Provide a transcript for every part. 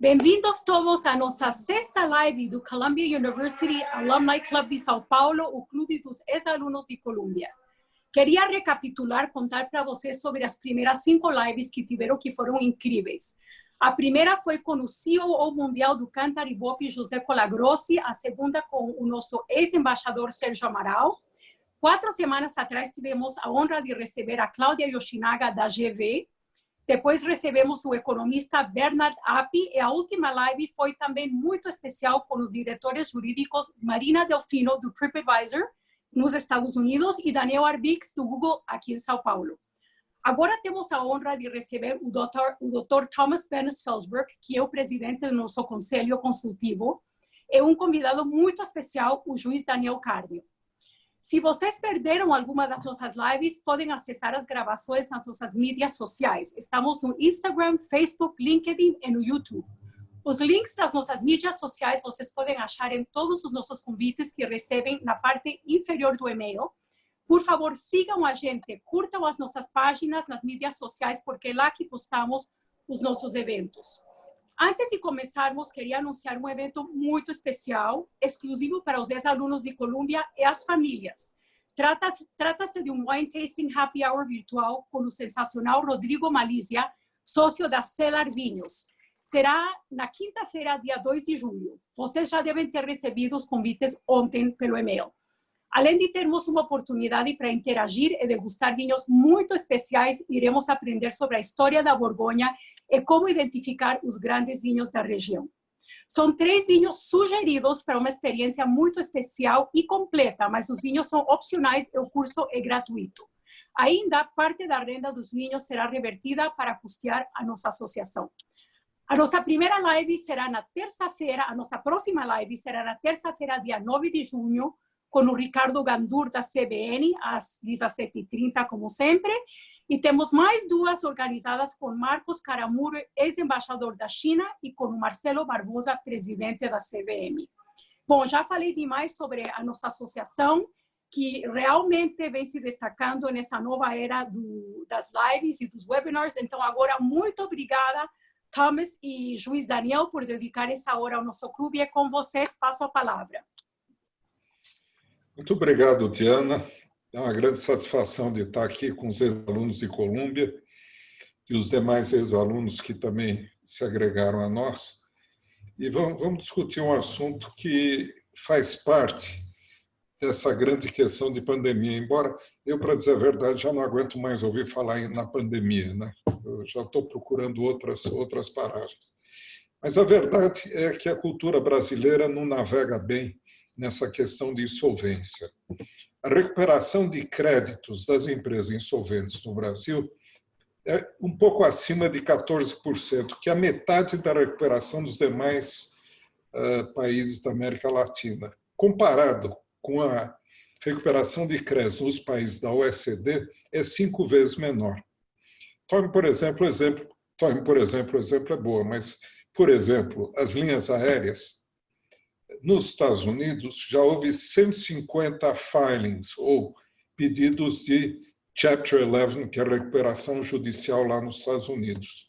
Bem-vindos todos à nossa sexta live do Columbia University Alumni Club de São Paulo, o clube dos ex-alunos de Columbia. Queria recapitular, contar para vocês sobre as primeiras 5 lives que tiveram, que foram incríveis. A primeira foi com o CEO mundial do Cantar e Bop, José Colagrossi, a segunda com o nosso ex-embaixador Sérgio Amaral. 4 semanas atrás tivemos a honra de receber a Cláudia Yoshinaga da GV. Depois recebemos o economista Bernard Appi, e a última live foi também muito especial com os diretores jurídicos Marina Delfino, do TripAdvisor, nos Estados Unidos, e Daniel Arbix, do Google, aqui em São Paulo. Agora temos a honra de receber o Dr. Thomas Bennis-Felsberg, que é o presidente do nosso conselho consultivo, e um convidado muito especial, o juiz Daniel Cardio. Se vocês perderam alguma das nossas lives, podem acessar as gravações nas nossas mídias sociais. Estamos no Instagram, Facebook, LinkedIn e no YouTube. Os links das nossas mídias sociais vocês podem achar em todos os nossos convites que recebem na parte inferior do e-mail. Por favor, sigam a gente, curtam as nossas páginas nas mídias sociais, porque é lá que postamos os nossos eventos. Antes de começarmos, queria anunciar um evento muito especial, exclusivo para os ex-alunos de Columbia e as famílias. Trata-se de um wine tasting happy hour virtual com o sensacional Rodrigo Malizia, sócio da Cellar Vinhos. Será na quinta-feira, dia 2 de julho. Vocês já devem ter recebido os convites ontem pelo e-mail. Além de termos uma oportunidade para interagir e degustar vinhos muito especiais, iremos aprender sobre a história da Borgonha e como identificar os grandes vinhos da região. São 3 vinhos sugeridos para uma experiência muito especial e completa, mas os vinhos são opcionais e o curso é gratuito. Ainda, parte da renda dos vinhos será revertida para custear a nossa associação. A nossa primeira live será na terça-feira, a nossa próxima live será na terça-feira, dia 9 de junho, com o Ricardo Gandur, da CBN, às 17h30, como sempre. E temos mais 2 organizadas com Marcos Caramuro, ex-embaixador da China, e com o Marcelo Barbosa, presidente da CVM. Bom, já falei demais sobre a nossa associação, que realmente vem se destacando nessa nova era das lives e dos webinars. Então, agora, muito obrigada, Thomas e Juiz Daniel, por dedicar essa hora ao nosso clube. E com vocês, passo a palavra. Muito obrigado, Diana. É uma grande satisfação de estar aqui com os ex-alunos de Columbia e os demais ex-alunos que também se agregaram a nós. E vamos discutir um assunto que faz parte dessa grande questão de pandemia. Embora eu, para dizer a verdade, já não aguento mais ouvir falar na pandemia, né? Eu já estou procurando outras paragens. Mas a verdade é que a cultura brasileira não navega bem nessa questão de insolvência. A recuperação de créditos das empresas insolventes no Brasil é um pouco acima de 14%, que é a metade da recuperação dos demais países da América Latina. Comparado com a recuperação de créditos nos países da OECD, é 5 vezes menor. Tome, por exemplo, o exemplo é boa, mas, por exemplo, as linhas aéreas. Nos Estados Unidos, já houve 150 filings, ou pedidos de Chapter 11, que é a recuperação judicial lá nos Estados Unidos.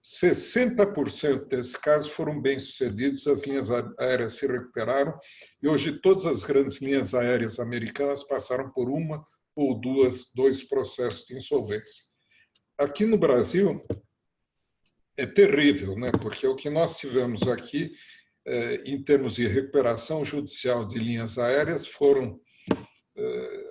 60% desses casos foram bem-sucedidos, as linhas aéreas se recuperaram, e hoje todas as grandes linhas aéreas americanas passaram por uma ou dois processos de insolvência. Aqui no Brasil, é terrível, né? Porque o que nós tivemos aqui, em termos de recuperação judicial de linhas aéreas,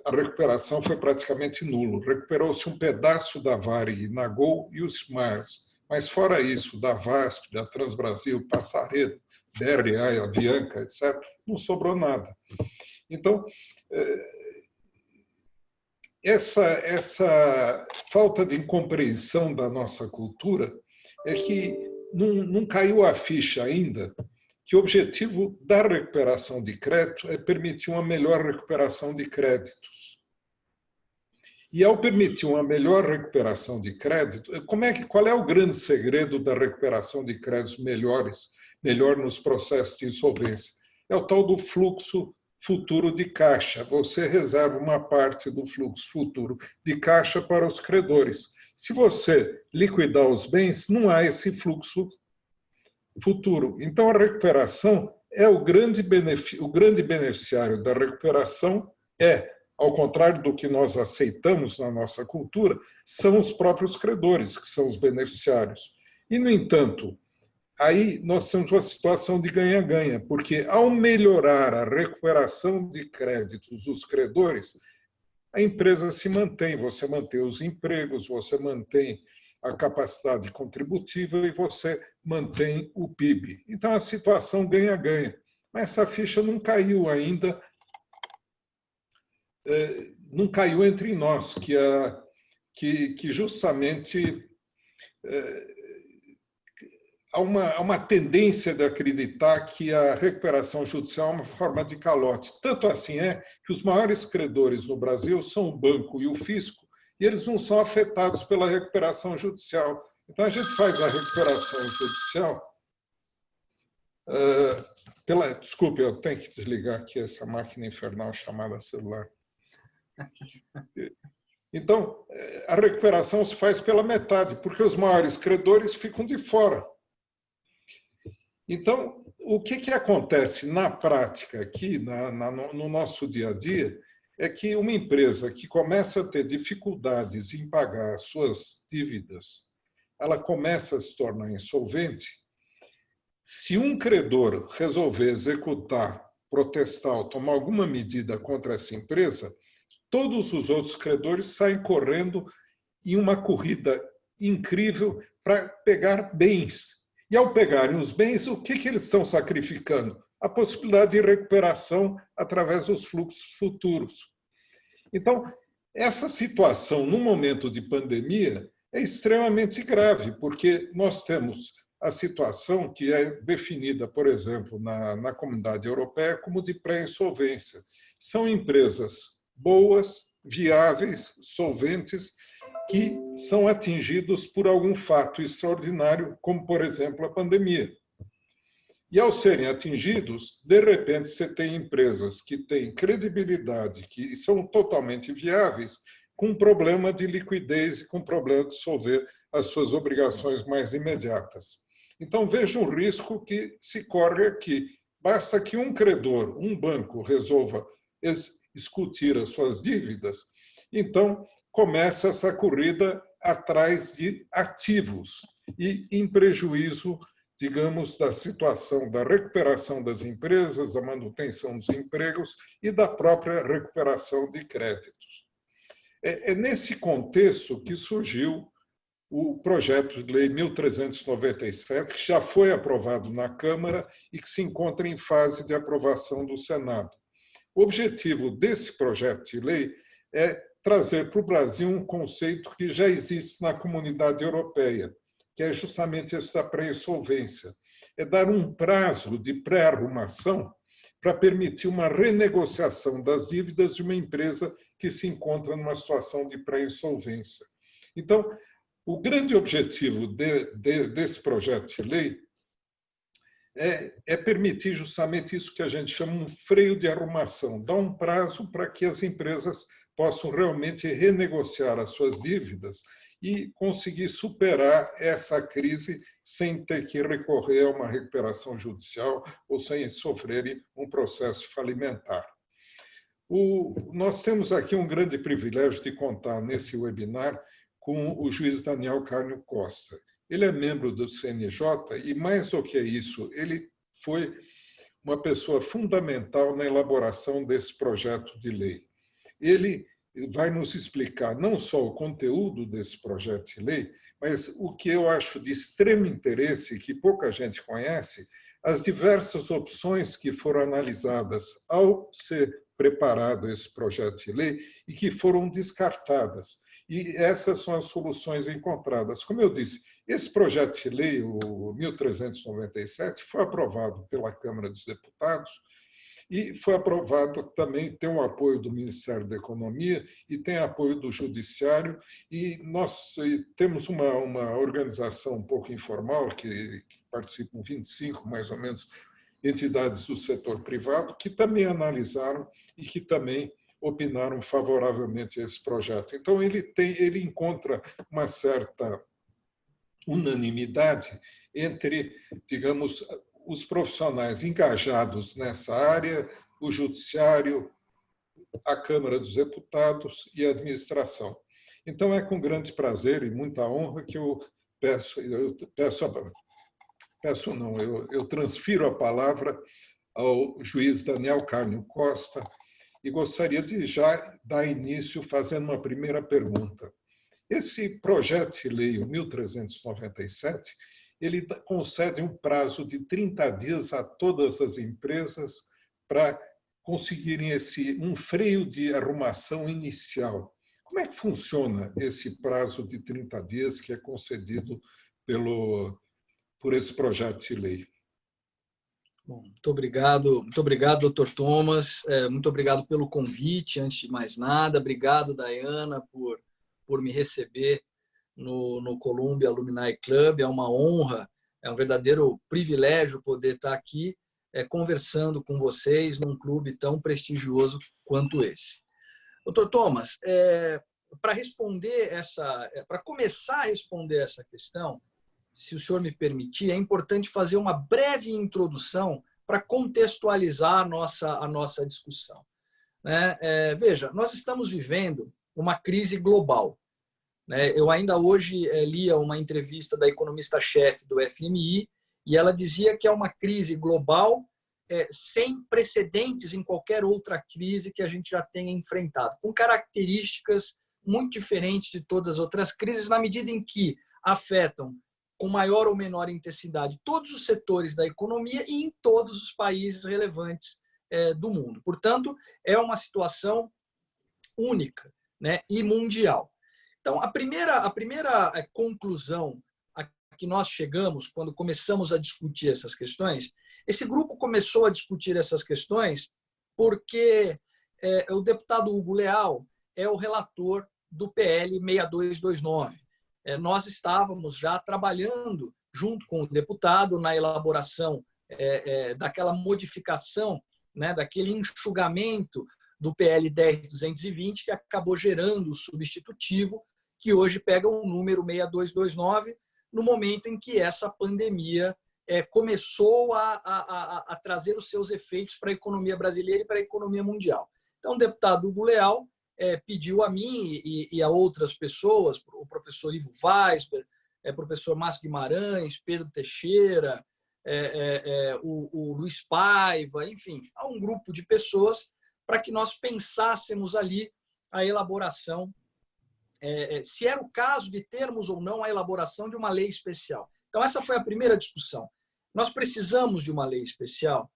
a recuperação foi praticamente nulo. Recuperou-se um pedaço da Varig na Gol e os Smiles, mas fora isso, da VASP, da Transbrasil, Passaredo, BRA, Avianca, etc., não sobrou nada. Então, essa falta de compreensão da nossa cultura é que não caiu a ficha ainda que o objetivo da recuperação de crédito é permitir uma melhor recuperação de créditos. E ao permitir uma melhor recuperação de crédito, qual é o grande segredo da recuperação de créditos melhor nos processos de insolvência? É o tal do fluxo futuro de caixa. Você reserva uma parte do fluxo futuro de caixa para os credores. Se você liquidar os bens, não há esse fluxo futuro. Então, a recuperação é o grande beneficiário da recuperação ao contrário do que nós aceitamos na nossa cultura, são os próprios credores que são os beneficiários. E, no entanto, aí nós temos uma situação de ganha-ganha, porque ao melhorar a recuperação de créditos dos credores, a empresa se mantém, você mantém os empregos, você mantém a capacidade contributiva e você mantém o PIB. Então, a situação ganha-ganha. Mas essa ficha não caiu ainda, não caiu entre nós, que justamente há uma tendência de acreditar que a recuperação judicial é uma forma de calote. Tanto assim é que os maiores credores no Brasil são o banco e o fisco, e eles não são afetados pela recuperação judicial. Então, a gente faz a recuperação judicial... Desculpe, eu tenho que desligar aqui essa máquina infernal chamada celular. Então, a recuperação se faz pela metade, porque os maiores credores ficam de fora. Então, o que acontece na prática aqui, no nosso dia a dia, é que uma empresa que começa a ter dificuldades em pagar as suas dívidas, ela começa a se tornar insolvente. Se um credor resolver executar, protestar ou tomar alguma medida contra essa empresa, todos os outros credores saem correndo em uma corrida incrível para pegar bens. E, ao pegarem os bens, o que eles estão sacrificando? A possibilidade de recuperação através dos fluxos futuros. Então, essa situação, no momento de pandemia, é extremamente grave, porque nós temos a situação que é definida, por exemplo, na Comunidade Europeia como de pré-insolvência. São empresas boas, viáveis, solventes, que são atingidos por algum fato extraordinário, como, por exemplo, a pandemia. E, ao serem atingidos, de repente, você tem empresas que têm credibilidade, que são totalmente viáveis, com problema de liquidez e com problema de solver as suas obrigações mais imediatas. Então, veja o risco que se corre aqui. Basta que um credor, um banco, resolva discutir as suas dívidas, então começa essa corrida atrás de ativos e em prejuízo, digamos, da situação da recuperação das empresas, da manutenção dos empregos e da própria recuperação de créditos. É nesse contexto que surgiu o projeto de lei 1397, que já foi aprovado na Câmara e que se encontra em fase de aprovação do Senado. O objetivo desse projeto de lei é trazer para o Brasil um conceito que já existe na Comunidade Europeia, que é justamente essa pré-insolvência. É dar um prazo de pré-arrumação para permitir uma renegociação das dívidas de uma empresa que se encontra numa situação de pré-insolvência. Então, o grande objetivo desse projeto de lei é permitir justamente isso que a gente chama um freio de arrumação, dar um prazo para que as empresas possam realmente renegociar as suas dívidas e conseguir superar essa crise sem ter que recorrer a uma recuperação judicial ou sem sofrerem um processo falimentar. Nós temos aqui um grande privilégio de contar nesse webinar com o juiz Daniel Carnio Costa. Ele é membro do CNJ e, mais do que isso, ele foi uma pessoa fundamental na elaboração desse projeto de lei. Ele vai nos explicar não só o conteúdo desse projeto de lei, mas o que eu acho de extremo interesse e que pouca gente conhece, as diversas opções que foram analisadas ao ser preparado esse projeto de lei e que foram descartadas. E essas são as soluções encontradas. Como eu disse, esse projeto de lei, o 1397, foi aprovado pela Câmara dos Deputados e foi aprovado também, tem o apoio do Ministério da Economia e tem apoio do Judiciário, e nós temos uma organização um pouco informal, que participam 25, mais ou menos, entidades do setor privado, que também analisaram e que também opinaram favoravelmente a esse projeto. Então, ele encontra uma certa unanimidade entre, digamos, os profissionais engajados nessa área, o judiciário, a Câmara dos Deputados e a administração. Então, é com grande prazer e muita honra que eu transfiro a palavra ao juiz Daniel Carnio Costa e gostaria de já dar início fazendo uma primeira pergunta. Esse projeto de lei, o 1397, ele concede um prazo de 30 dias a todas as empresas para conseguirem um freio de arrumação inicial. Como é que funciona esse prazo de 30 dias que é concedido por esse projeto de lei? Bom, muito obrigado, doutor Thomas. Muito obrigado pelo convite, antes de mais nada. Obrigado, Dayana, por me receber no Columbia Alumni Club. É uma honra, é um verdadeiro privilégio poder estar aqui conversando com vocês num clube tão prestigioso quanto esse. Doutor Thomas, para começar a responder essa questão, se o senhor me permitir, é importante fazer uma breve introdução para contextualizar a nossa discussão. Veja, nós estamos vivendo uma crise global. Eu ainda hoje lia uma entrevista da economista-chefe do FMI e ela dizia que é uma crise global sem precedentes em qualquer outra crise que a gente já tenha enfrentado, com características muito diferentes de todas as outras crises, na medida em que afetam com maior ou menor intensidade todos os setores da economia e em todos os países relevantes do mundo. Portanto, é uma situação única, e mundial. Então, a primeira conclusão a que nós chegamos quando começamos a discutir essas questões, esse grupo começou a discutir essas questões porque o deputado Hugo Leal é o relator do PL 6229. Nós estávamos já trabalhando junto com o deputado na elaboração daquela modificação, daquele enxugamento do PL 10.220, que acabou gerando o substitutivo, que hoje pega o número 6229, no momento em que essa pandemia começou a trazer os seus efeitos para a economia brasileira e para a economia mundial. Então, o deputado Hugo Leal pediu a mim e a outras pessoas, o professor Ivo Weisberg, professor Márcio Guimarães, Pedro Teixeira, o Luiz Paiva, enfim, há um grupo de pessoas para que nós pensássemos ali a elaboração, se era o caso de termos ou não a elaboração de uma lei especial. Então, essa foi a primeira discussão. Nós precisamos de uma lei especial?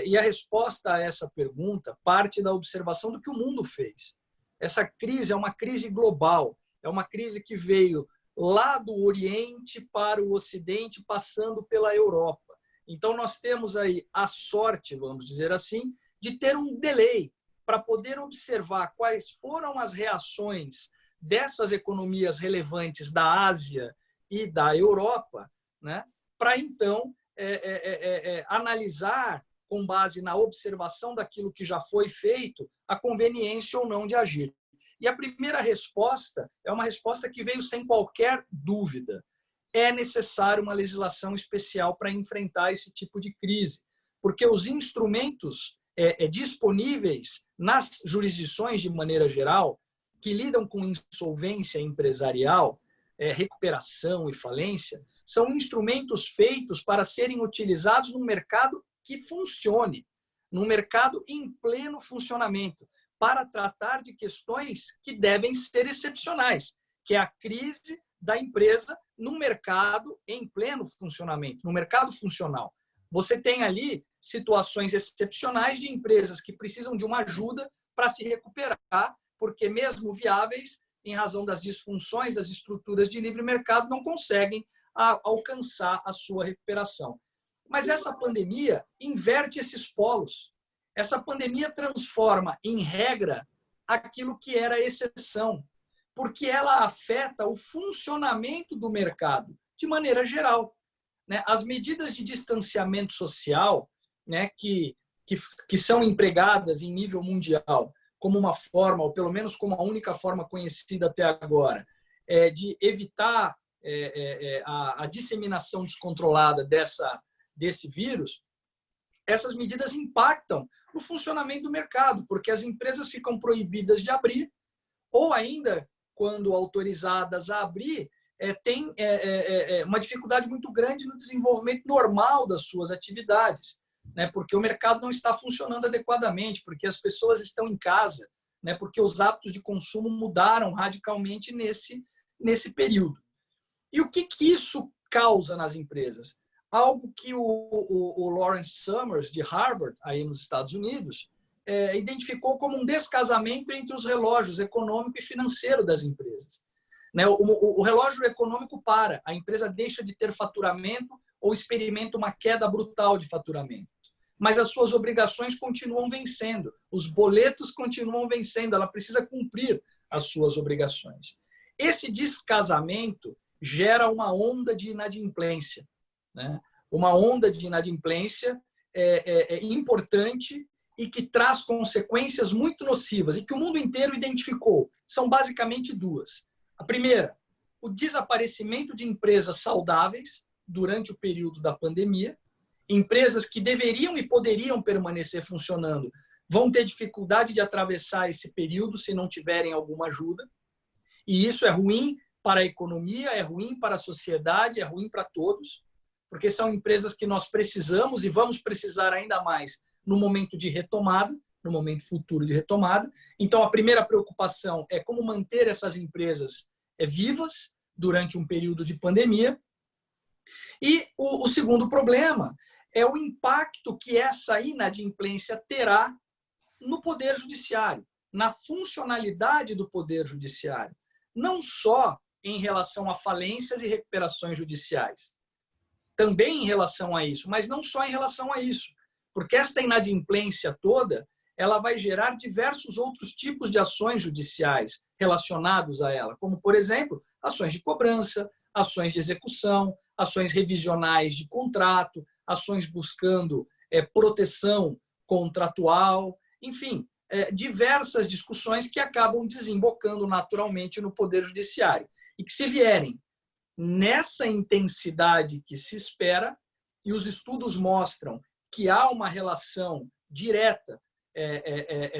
E a resposta a essa pergunta parte da observação do que o mundo fez. Essa crise é uma crise global, é uma crise que veio lá do Oriente para o Ocidente, passando pela Europa. Então, nós temos aí a sorte, vamos dizer assim, de ter um delay para poder observar quais foram as reações dessas economias relevantes da Ásia e da Europa, para então analisar, com base na observação daquilo que já foi feito, a conveniência ou não de agir. E a primeira resposta é uma resposta que veio sem qualquer dúvida. É necessário uma legislação especial para enfrentar esse tipo de crise, porque os instrumentos disponíveis nas jurisdições, de maneira geral, que lidam com insolvência empresarial, recuperação e falência, são instrumentos feitos para serem utilizados num mercado que funcione, num mercado em pleno funcionamento, para tratar de questões que devem ser excepcionais, que é a crise da empresa no mercado em pleno funcionamento, no mercado funcional. Você tem ali situações excepcionais de empresas que precisam de uma ajuda para se recuperar, porque mesmo viáveis, em razão das disfunções das estruturas de livre mercado, não conseguem alcançar a sua recuperação. Mas essa pandemia inverte esses polos. Essa pandemia transforma em regra aquilo que era exceção, porque ela afeta o funcionamento do mercado de maneira geral. As medidas de distanciamento social, que são empregadas em nível mundial como uma forma, ou pelo menos como a única forma conhecida até agora, de evitar a disseminação descontrolada desse vírus, essas medidas impactam no funcionamento do mercado, porque as empresas ficam proibidas de abrir, ou ainda, quando autorizadas a abrir, tem uma dificuldade muito grande no desenvolvimento normal das suas atividades, né? Porque o mercado não está funcionando adequadamente, porque as pessoas estão em casa, né? Porque os hábitos de consumo mudaram radicalmente nesse período. E o que isso causa nas empresas? Algo que o Lawrence Summers, de Harvard, aí nos Estados Unidos, identificou como um descasamento entre os relógios econômico e financeiro das empresas. Né? O relógio econômico para, a empresa deixa de ter faturamento ou experimenta uma queda brutal de faturamento. Mas as suas obrigações continuam vencendo, os boletos continuam vencendo, ela precisa cumprir as suas obrigações. Esse descasamento gera uma onda de inadimplência, né? Uma onda de inadimplência importante e que traz consequências muito nocivas e que o mundo inteiro identificou. São basicamente duas. A primeira, o desaparecimento de empresas saudáveis durante o período da pandemia. Empresas que deveriam e poderiam permanecer funcionando vão ter dificuldade de atravessar esse período se não tiverem alguma ajuda. E isso é ruim para a economia, é ruim para a sociedade, é ruim para todos, porque são empresas que nós precisamos e vamos precisar ainda mais no momento de retomada, no momento futuro de retomada. Então, a primeira preocupação é como manter essas empresas vivas durante um período de pandemia. E o segundo problema é o impacto que essa inadimplência terá no Poder Judiciário, na funcionalidade do Poder Judiciário. Não só em relação a falências e recuperações judiciais, também em relação a isso, mas não só em relação a isso, porque esta inadimplência toda, ela vai gerar diversos outros tipos de ações judiciais relacionados a ela, como, por exemplo, ações de cobrança, ações de execução, ações revisionais de contrato, ações buscando proteção contratual, enfim, diversas discussões que acabam desembocando naturalmente no Poder Judiciário. E que, se vierem nessa intensidade que se espera, e os estudos mostram que há uma relação direta,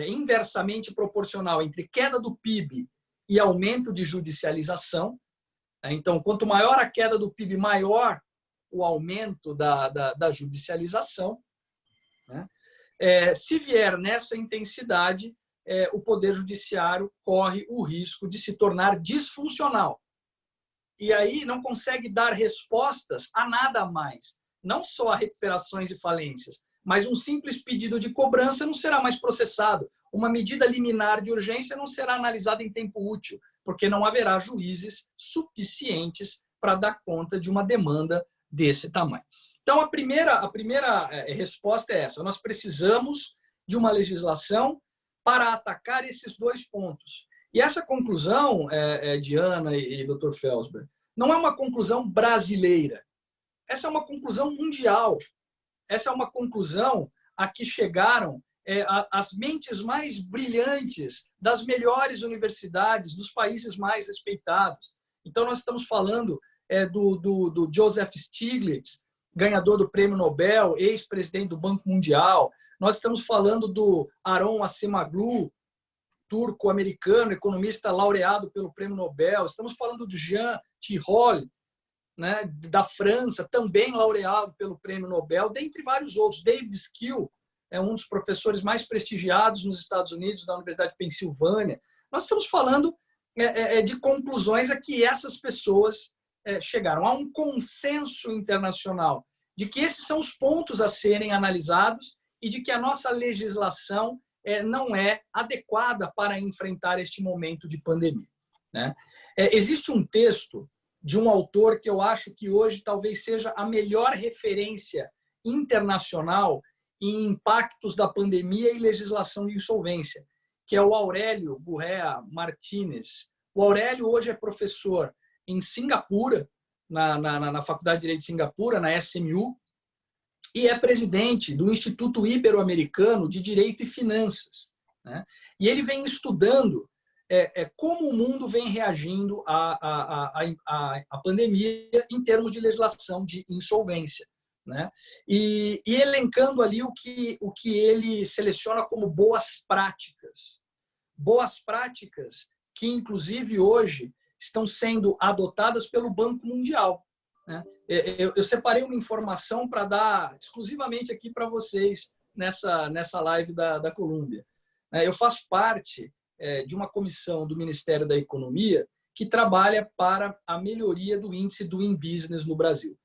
inversamente proporcional entre queda do PIB e aumento de judicialização. Então, quanto maior a queda do PIB, maior o aumento da judicialização, né? Se vier nessa intensidade, o Poder Judiciário corre o risco de se tornar disfuncional. E aí não consegue dar respostas a nada mais. Não só a recuperações e falências, mas um simples pedido de cobrança não será mais processado. Uma medida liminar de urgência não será analisada em tempo útil, porque não haverá juízes suficientes para dar conta de uma demanda desse tamanho. Então, a primeira resposta é essa. Nós precisamos de uma legislação para atacar esses dois pontos. E essa conclusão, Diana e Dr. Felsberg, não é uma conclusão brasileira. Essa é uma conclusão mundial. Essa é uma conclusão a que chegaram as mentes mais brilhantes das melhores universidades dos países mais respeitados. Então, nós estamos falando do Joseph Stiglitz, ganhador do Prêmio Nobel, ex-presidente do Banco Mundial. Nós estamos falando do Aron Acemoglu, turco-americano, economista laureado pelo Prêmio Nobel. Estamos falando do Jean Tirole, né, da França, também laureado pelo Prêmio Nobel, dentre vários outros. David Skill é um dos professores mais prestigiados nos Estados Unidos, da Universidade de Pensilvânia. Nós estamos falando de conclusões a que essas pessoas chegaram. Há um consenso internacional de que esses são os pontos a serem analisados e de que a nossa legislação não é adequada para enfrentar este momento de pandemia, né? Existe um texto de um autor que eu acho que hoje talvez seja a melhor referência internacional em impactos da pandemia e legislação de insolvência, que é o Aurélio Gurrea Martínez. O Aurélio hoje é professor em Singapura, na Faculdade de Direito de Singapura, na SMU, e é presidente do Instituto Ibero-Americano de Direito e Finanças, né? E ele vem estudando como o mundo vem reagindo à pandemia em termos de legislação de insolvência, né? E elencando ali o que ele seleciona como boas práticas que, inclusive, hoje estão sendo adotadas pelo Banco Mundial, né? Eu separei uma informação para dar exclusivamente aqui para vocês nessa live da Colômbia. Eu faço parte de uma comissão do Ministério da Economia que trabalha para a melhoria do índice Doing Business no Brasil.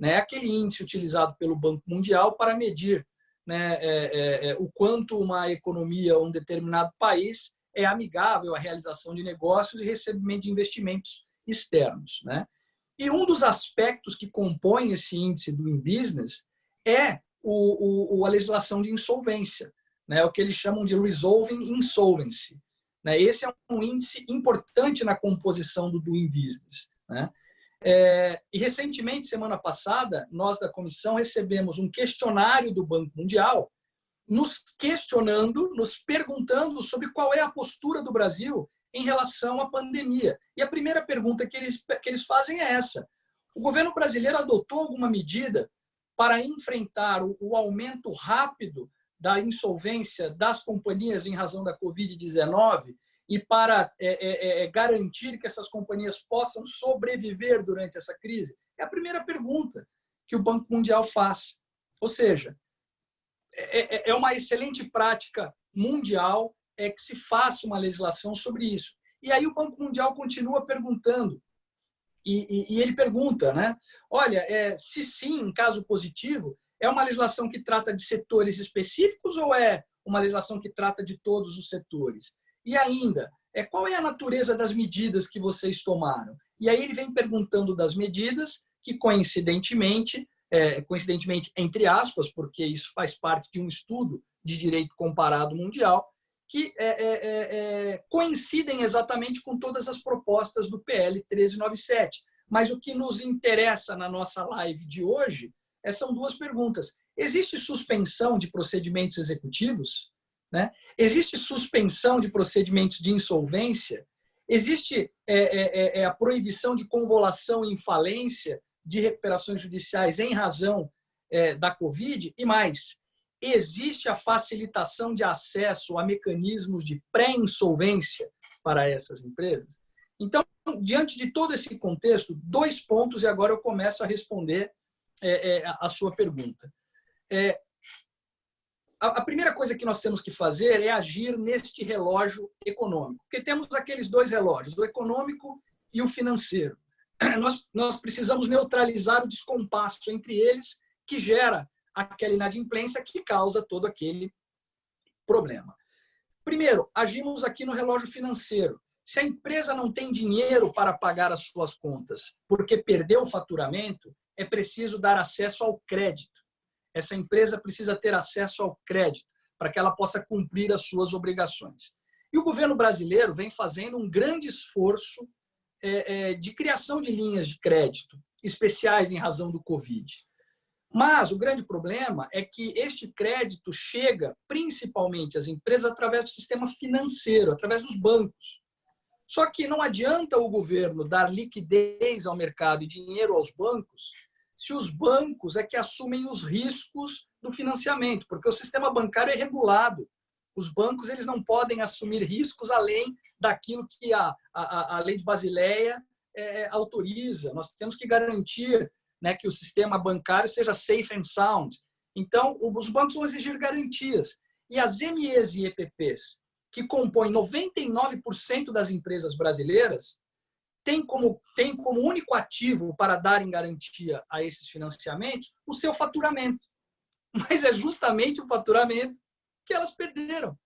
É aquele índice utilizado pelo Banco Mundial para medir, né, o quanto uma economia ou um determinado país é amigável à realização de negócios e recebimento de investimentos externos, né? E um dos aspectos que compõe esse índice Doing Business é a legislação de insolvência, né? O que eles chamam de Resolving Insolvency. Esse é um índice importante na composição do Doing Business, né? E recentemente, semana passada, nós da comissão recebemos um questionário do Banco Mundial nos questionando, nos perguntando sobre qual é a postura do Brasil em relação à pandemia. E a primeira pergunta que eles fazem é essa: o governo brasileiro adotou alguma medida para enfrentar o aumento rápido da insolvência das companhias em razão da Covid-19 e para garantir que essas companhias possam sobreviver durante essa crise? É a primeira pergunta que o Banco Mundial faz. Ou seja, é uma excelente prática mundial que se faça uma legislação sobre isso. E aí o Banco Mundial continua perguntando, e ele pergunta, né? Olha, se sim, em caso positivo, é uma legislação que trata de setores específicos ou é uma legislação que trata de todos os setores? E ainda, qual é a natureza das medidas que vocês tomaram? E aí ele vem perguntando das medidas que, coincidentemente, entre aspas, porque isso faz parte de um estudo de direito comparado mundial, que coincidem exatamente com todas as propostas do PL 1397. Mas o que nos interessa na nossa live de hoje são duas perguntas. Existe suspensão de procedimentos executivos? Né? Existe suspensão de procedimentos de insolvência? Existe a proibição de convolução em falência de recuperações judiciais em razão da Covid? E mais, existe a facilitação de acesso a mecanismos de pré-insolvência para essas empresas? Então, diante de todo esse contexto, 2 pontos, e agora eu começo a responder a sua pergunta. A primeira coisa que nós temos que fazer é agir neste relógio econômico, porque temos aqueles 2 relógios, o econômico e o financeiro. Nós precisamos neutralizar o descompasso entre eles, que gera aquela inadimplência que causa todo aquele problema. Primeiro, agimos aqui no relógio financeiro. Se a empresa não tem dinheiro para pagar as suas contas porque perdeu o faturamento, é preciso dar acesso ao crédito. Essa empresa precisa ter acesso ao crédito para que ela possa cumprir as suas obrigações. E o governo brasileiro vem fazendo um grande esforço de criação de linhas de crédito especiais em razão do Covid. Mas o grande problema é que este crédito chega principalmente às empresas através do sistema financeiro, através dos bancos. Só que não adianta o governo dar liquidez ao mercado e dinheiro aos bancos se os bancos que assumem os riscos do financiamento, porque o sistema bancário é regulado. Os bancos eles não podem assumir riscos além daquilo que a lei de Basileia autoriza. Nós temos que garantir, né, que o sistema bancário seja safe and sound. Então, os bancos vão exigir garantias. E as MEs e EPPs, que compõem 99% das empresas brasileiras, tem como único ativo para darem garantia a esses financiamentos o seu faturamento. Mas é justamente o faturamento que elas perderam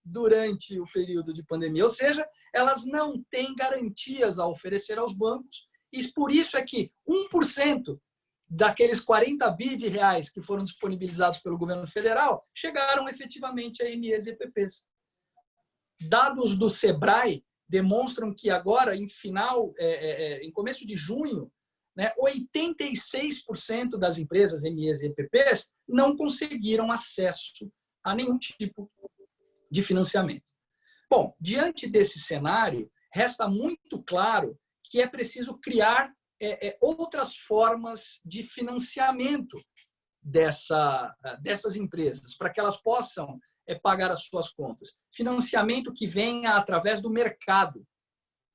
durante o período de pandemia. Ou seja, elas não têm garantias a oferecer aos bancos e por isso é que 1% daqueles 40 bi de reais que foram disponibilizados pelo governo federal chegaram efetivamente a MEs e EPPs. Dados do Sebrae demonstram que agora, em começo de junho, né, 86% das empresas MEs e EPPs não conseguiram acesso a nenhum tipo de financiamento. Bom, diante desse cenário, resta muito claro que é preciso criar outras formas de financiamento dessas empresas, para que elas possam pagar as suas contas. Financiamento que venha através do mercado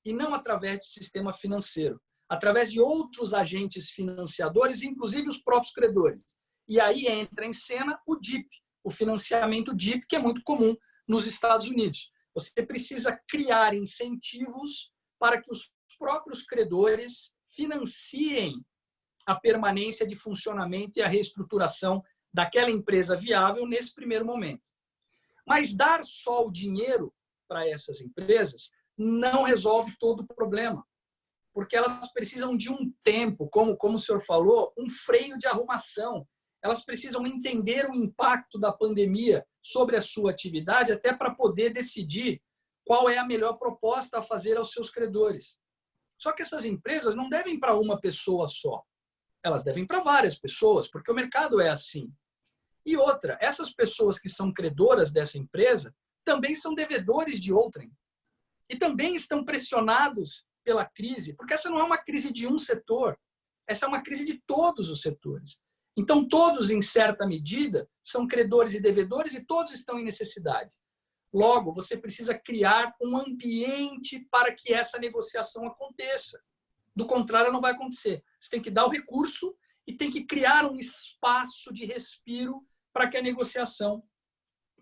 e não através de sistema financeiro, através de outros agentes financiadores, inclusive os próprios credores. E aí entra em cena o DIP, o financiamento DIP, que é muito comum nos Estados Unidos. Você precisa criar incentivos para que os próprios credores financiem a permanência de funcionamento e a reestruturação daquela empresa viável nesse primeiro momento. Mas dar só o dinheiro para essas empresas não resolve todo o problema, porque elas precisam de um tempo, como o senhor falou, um freio de arrumação. Elas precisam entender o impacto da pandemia sobre a sua atividade até para poder decidir qual é a melhor proposta a fazer aos seus credores. Só que essas empresas não devem para uma pessoa só. Elas devem para várias pessoas, porque o mercado é assim. E outra, essas pessoas que são credoras dessa empresa também são devedores de outrem. E também estão pressionados pela crise, porque essa não é uma crise de um setor, essa é uma crise de todos os setores. Então, todos, em certa medida, são credores e devedores e todos estão em necessidade. Logo, você precisa criar um ambiente para que essa negociação aconteça. Do contrário, não vai acontecer. Você tem que dar o recurso e tem que criar um espaço de respiro para que a negociação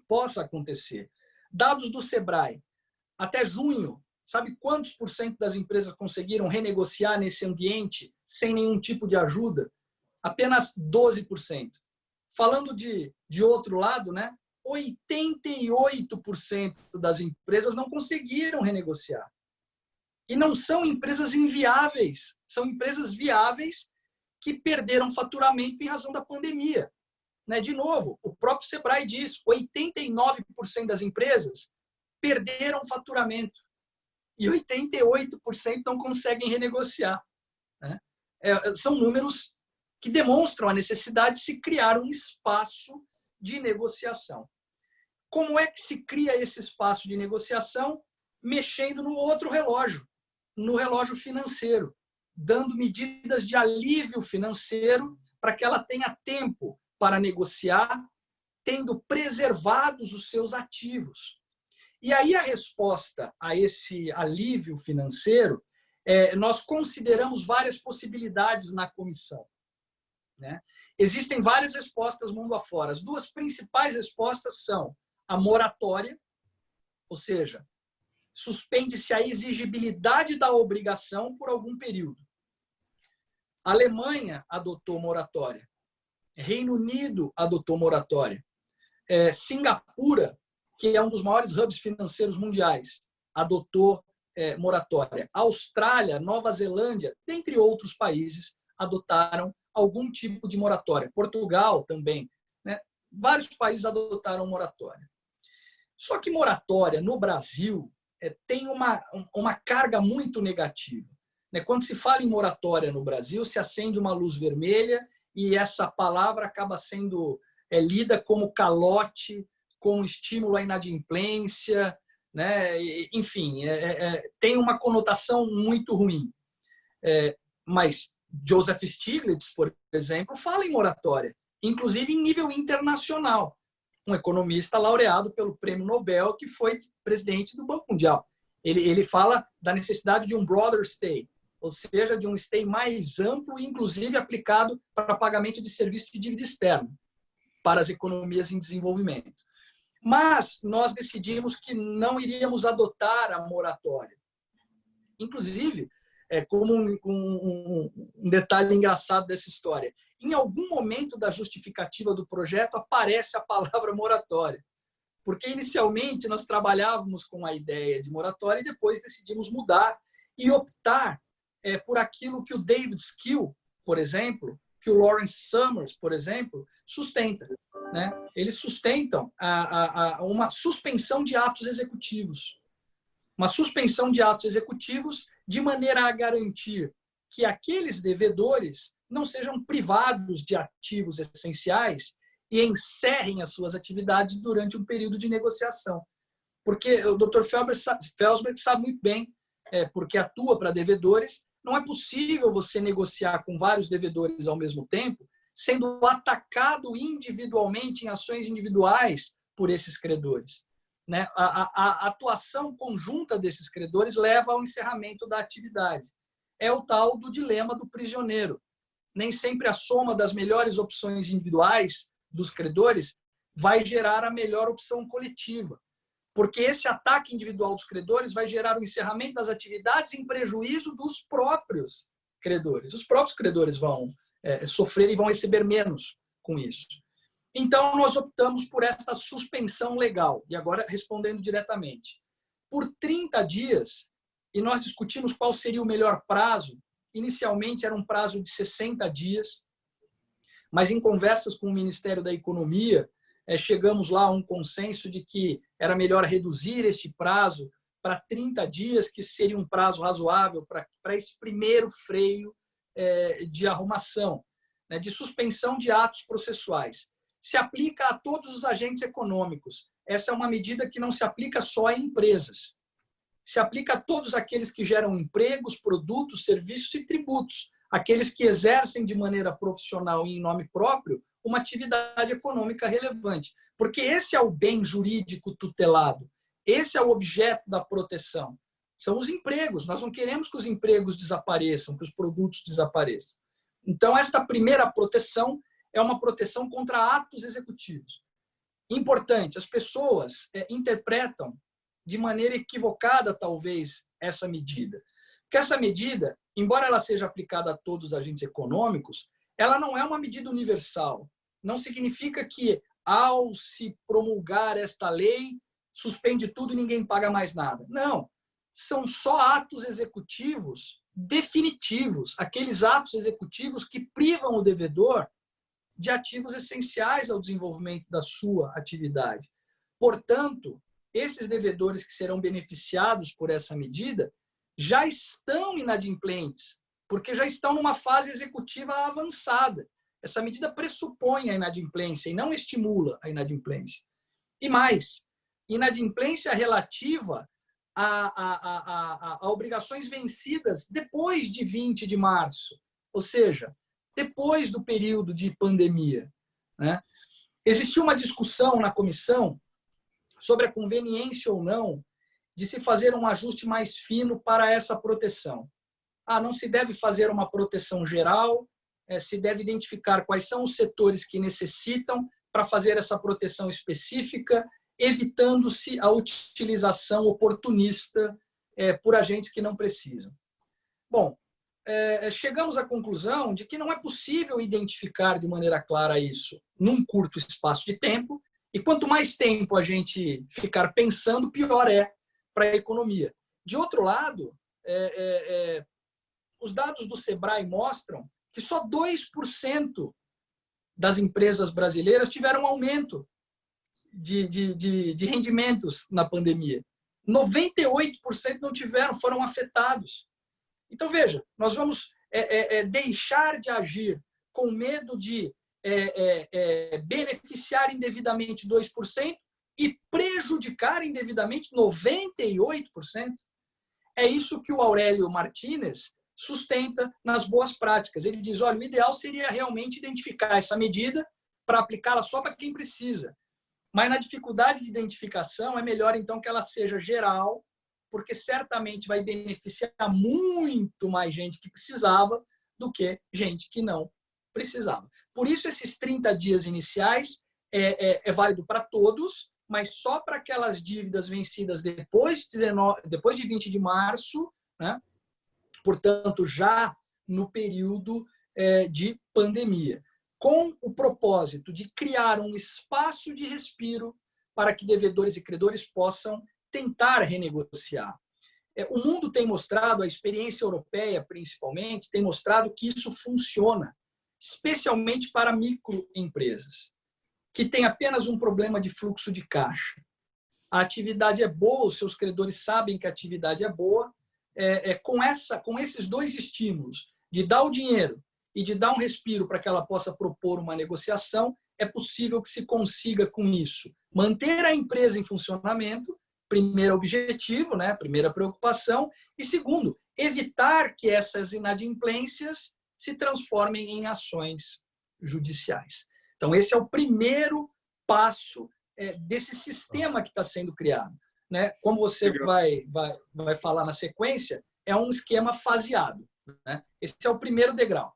possa acontecer. Dados do Sebrae. Até junho, sabe quantos % das empresas conseguiram renegociar nesse ambiente sem nenhum tipo de ajuda? Apenas 12%. Falando de outro lado, né? 88% das empresas não conseguiram renegociar. E não são empresas inviáveis, são empresas viáveis que perderam faturamento em razão da pandemia. De novo, o próprio Sebrae diz, 89% das empresas perderam faturamento e 88% não conseguem renegociar. São números que demonstram a necessidade de se criar um espaço de negociação. Como é que se cria esse espaço de negociação? Mexendo no outro relógio, no relógio financeiro, dando medidas de alívio financeiro para que ela tenha tempo para negociar, tendo preservados os seus ativos. E aí a resposta a esse alívio financeiro, nós consideramos várias possibilidades na comissão. Existem várias respostas mundo afora. As duas principais respostas são a moratória, ou seja, suspende-se a exigibilidade da obrigação por algum período. A Alemanha adotou moratória. Reino Unido adotou moratória. Singapura, que é um dos maiores hubs financeiros mundiais, adotou moratória. Austrália, Nova Zelândia, dentre outros países, adotaram algum tipo de moratória. Portugal também. Vários países adotaram moratória. Só que moratória no Brasil tem uma carga muito negativa. Quando se fala em moratória no Brasil, se acende uma luz vermelha e essa palavra acaba sendo lida como calote, como estímulo à inadimplência, enfim, tem uma conotação muito ruim. Mas Joseph Stiglitz, por exemplo, fala em moratória, inclusive em nível internacional. Um economista laureado pelo Prêmio Nobel, que foi presidente do Banco Mundial. Ele fala da necessidade de um broader stay, ou seja, de um stay mais amplo, inclusive aplicado para pagamento de serviço de dívida externa para as economias em desenvolvimento. Mas nós decidimos que não iríamos adotar a moratória. Inclusive, como um detalhe engraçado dessa história, em algum momento da justificativa do projeto aparece a palavra moratória, porque inicialmente nós trabalhávamos com a ideia de moratória e depois decidimos mudar e optar por aquilo que o David Skill, por exemplo, que o Lawrence Summers, por exemplo, sustenta. Eles sustentam uma suspensão de atos executivos. Uma suspensão de atos executivos de maneira a garantir que aqueles devedores não sejam privados de ativos essenciais e encerrem as suas atividades durante um período de negociação. porque o Dr. Felsberg sabe muito bem, porque atua para devedores, não é possível você negociar com vários devedores ao mesmo tempo, sendo atacado individualmente em ações individuais por esses credores. Né? A atuação conjunta desses credores leva ao encerramento da atividade. É o tal do dilema do prisioneiro. Nem sempre a soma das melhores opções individuais dos credores vai gerar a melhor opção coletiva, porque esse ataque individual dos credores vai gerar o encerramento das atividades em prejuízo dos próprios credores. Os próprios credores vão sofrer e vão receber menos com isso. Então, nós optamos por essa suspensão legal. E agora, respondendo diretamente. Por 30 dias, e nós discutimos qual seria o melhor prazo. Inicialmente, era um prazo de 60 dias, mas em conversas com o Ministério da Economia, chegamos lá a um consenso de que era melhor reduzir este prazo para 30 dias, que seria um prazo razoável para esse primeiro freio de arrumação, né, de suspensão de atos processuais. Se aplica a todos os agentes econômicos. Essa é uma medida que não se aplica só a empresas. Se aplica a todos aqueles que geram empregos, produtos, serviços e tributos. Aqueles que exercem de maneira profissional e em nome próprio uma atividade econômica relevante. Porque esse é o bem jurídico tutelado. Esse é o objeto da proteção. São os empregos. Nós não queremos que os empregos desapareçam, que os produtos desapareçam. Então, esta primeira proteção é uma proteção contra atos executivos. Importante, as pessoas interpretam de maneira equivocada, talvez, essa medida. Porque essa medida, embora ela seja aplicada a todos os agentes econômicos, ela não é uma medida universal. Não significa que, ao se promulgar esta lei, suspende tudo e ninguém paga mais nada. Não. São só atos executivos definitivos, aqueles atos executivos que privam o devedor de ativos essenciais ao desenvolvimento da sua atividade. Portanto, esses devedores que serão beneficiados por essa medida já estão inadimplentes, porque já estão numa fase executiva avançada. Essa medida pressupõe a inadimplência e não estimula a inadimplência. E mais, inadimplência relativa a obrigações vencidas depois de 20 de março, ou seja, depois do período de pandemia. Né? Existiu uma discussão na comissão sobre a conveniência ou não de se fazer um ajuste mais fino para essa proteção. Não se deve fazer uma proteção geral, se deve identificar quais são os setores que necessitam para fazer essa proteção específica, evitando-se a utilização oportunista por agentes que não precisam. Bom, chegamos à conclusão de que não é possível identificar de maneira clara isso num curto espaço de tempo, e quanto mais tempo a gente ficar pensando, pior é para a economia. De outro lado, os dados do Sebrae mostram que só 2% das empresas brasileiras tiveram aumento de rendimentos na pandemia. 98% não tiveram, foram afetados. Então, veja, nós vamos deixar de agir com medo de beneficiar indevidamente 2% e prejudicar indevidamente 98%. É isso que o Aurélio Martínez sustenta nas boas práticas. Ele diz, olha, o ideal seria realmente identificar essa medida para aplicá-la só para quem precisa. Mas na dificuldade de identificação, é melhor então que ela seja geral, porque certamente vai beneficiar muito mais gente que precisava do que gente que não precisava. Por isso, esses 30 dias iniciais é válido para todos, mas só para aquelas dívidas vencidas depois de 20 de março, né? Portanto, já no período de pandemia, com o propósito de criar um espaço de respiro para que devedores e credores possam tentar renegociar. O mundo tem mostrado, a experiência europeia principalmente, tem mostrado que isso funciona, especialmente para microempresas, que têm apenas um problema de fluxo de caixa. A atividade é boa, os seus credores sabem que a atividade é boa, com esses dois estímulos, de dar o dinheiro e de dar um respiro para que ela possa propor uma negociação, é possível que se consiga com isso manter a empresa em funcionamento primeiro objetivo, né? Primeira preocupação. E segundo, evitar que essas inadimplências se transformem em ações judiciais. Então, esse é o primeiro passo desse sistema que está sendo criado, né? Como você vai falar na sequência, é um esquema faseado, né? Esse é o primeiro degrau.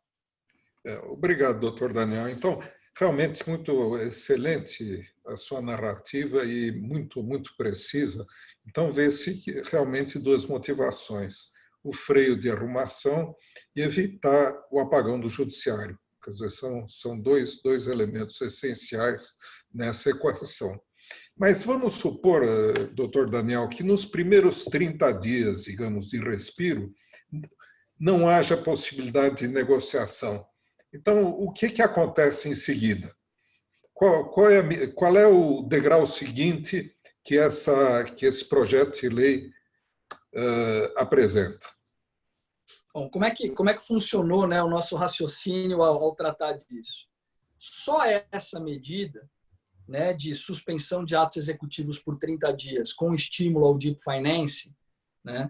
Obrigado, doutor Daniel. Então, realmente muito excelente a sua narrativa e muito, muito precisa. Então, vê-se que realmente duas motivações: o freio de arrumação e evitar o apagão do judiciário. Quer dizer, são dois elementos essenciais nessa equação. Mas vamos supor, doutor Daniel, que nos primeiros 30 dias, digamos, de respiro, não haja possibilidade de negociação. Então, o que acontece em seguida? Qual é o degrau seguinte que esse projeto de lei apresenta? Bom, como é que funcionou, né, o nosso raciocínio ao tratar disso? Só essa medida, né, de suspensão de atos executivos por 30 dias com estímulo ao deep finance, né,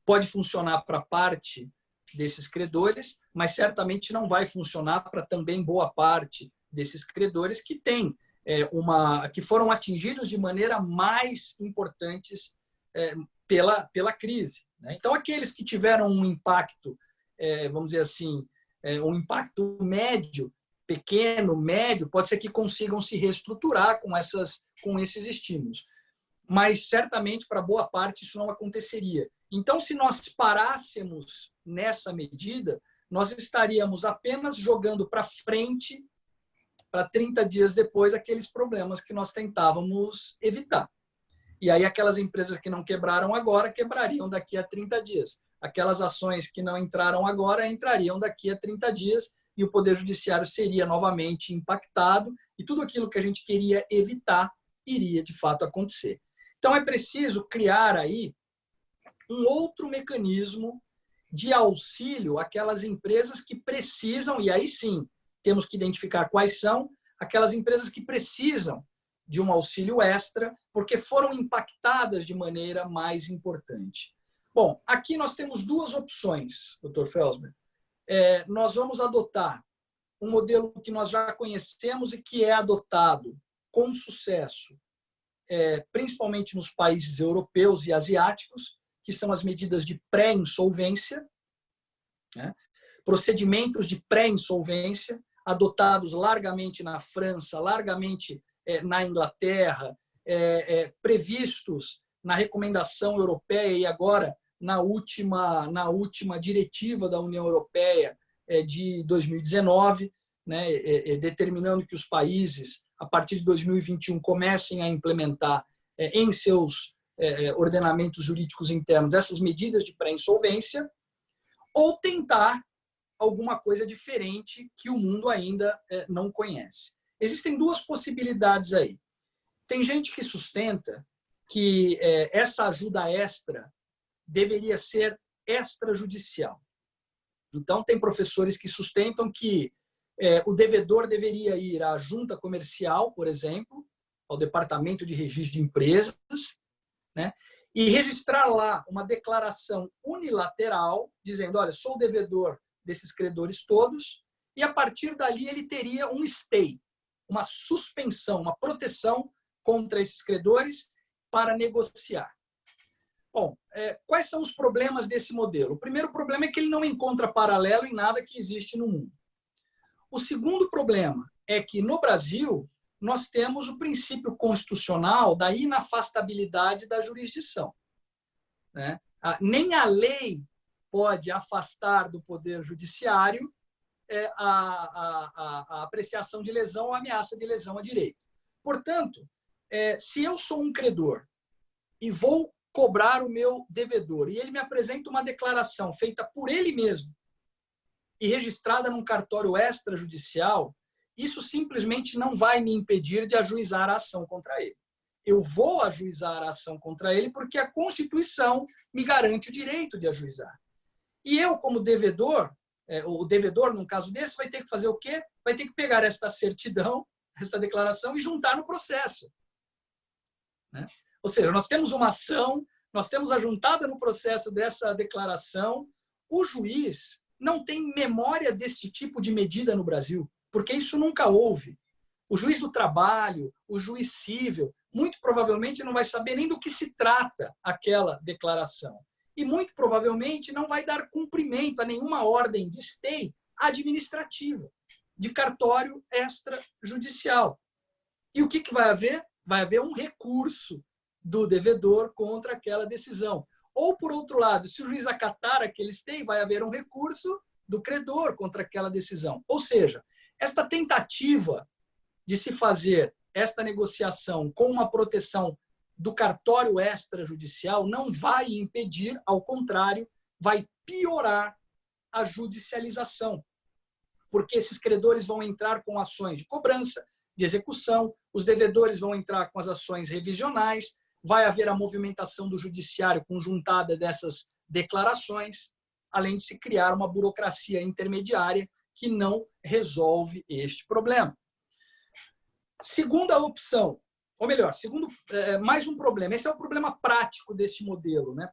pode funcionar para parte desses credores, mas certamente não vai funcionar para também boa parte desses credores que que foram atingidos de maneira mais importantes pela crise, né? Então, aqueles que tiveram um impacto, vamos dizer assim, um impacto médio, pequeno, médio, pode ser que consigam se reestruturar com esses estímulos. Mas, certamente, para boa parte, isso não aconteceria. Então, se nós parássemos nessa medida, nós estaríamos apenas jogando para frente, para 30 dias depois, aqueles problemas que nós tentávamos evitar. E aí, aquelas empresas que não quebraram agora, quebrariam daqui a 30 dias. Aquelas ações que não entraram agora, entrariam daqui a 30 dias e o Poder Judiciário seria novamente impactado e tudo aquilo que a gente queria evitar iria, de fato, acontecer. Então, é preciso criar aí um outro mecanismo de auxílio àquelas empresas que precisam, e aí sim, temos que identificar quais são aquelas empresas que precisam de um auxílio extra, porque foram impactadas de maneira mais importante. Bom, aqui nós temos duas opções, Dr. Felsberg. Nós vamos adotar um modelo que nós já conhecemos e que é adotado com sucesso, principalmente nos países europeus e asiáticos, que são as medidas de pré-insolvência, né? Procedimentos de pré-insolvência adotados largamente na França, largamente na Inglaterra, previstos na recomendação europeia e agora na última diretiva da União Europeia de 2019, né, determinando que os países, a partir de 2021, comecem a implementar em seus ordenamentos jurídicos internos essas medidas de pré-insolvência, ou tentar alguma coisa diferente que o mundo ainda não conhece. Existem duas possibilidades aí. Tem gente que sustenta que essa ajuda extra deveria ser extrajudicial. Então, tem professores que sustentam que o devedor deveria ir à junta comercial, por exemplo, ao departamento de registro de empresas, né, e registrar lá uma declaração unilateral, dizendo, olha, sou devedor desses credores todos, e a partir dali ele teria um stay, uma suspensão, uma proteção contra esses credores para negociar. Bom, quais são os problemas desse modelo? O primeiro problema é que ele não encontra paralelo em nada que existe no mundo. O segundo problema é que, no Brasil, nós temos o princípio constitucional da inafastabilidade da jurisdição, né? Nem a lei pode afastar do Poder Judiciário a apreciação de lesão ou ameaça de lesão a direito. Portanto, se eu sou um credor e vou cobrar o meu devedor e ele me apresenta uma declaração feita por ele mesmo e registrada num cartório extrajudicial, isso simplesmente não vai me impedir de ajuizar a ação contra ele. Eu vou ajuizar a ação contra ele porque a Constituição me garante o direito de ajuizar. E eu, como devedor, o devedor, num caso desse, vai ter que fazer o quê? Vai ter que pegar esta certidão, esta declaração e juntar no processo. né? Ou seja, nós temos uma ação, nós temos a juntada no processo dessa declaração, o juiz não tem memória desse tipo de medida no Brasil, porque isso nunca houve. O juiz do trabalho, o juiz civil, muito provavelmente não vai saber nem do que se trata aquela declaração. E muito provavelmente não vai dar cumprimento a nenhuma ordem de stay administrativa, de cartório extrajudicial. E o que vai haver? Vai haver um recurso do devedor contra aquela decisão. Ou, por outro lado, se o juiz acatar aquele stay, vai haver um recurso do credor contra aquela decisão. Ou seja, esta tentativa de se fazer esta negociação com uma proteção do cartório extrajudicial não vai impedir, ao contrário, vai piorar a judicialização. Porque esses credores vão entrar com ações de cobrança, de execução, os devedores vão entrar com as ações revisionais, vai haver a movimentação do judiciário conjuntada dessas declarações, além de se criar uma burocracia intermediária que não resolve este problema. Segunda opção, ou melhor, mais um problema. Esse é o problema prático deste modelo, né?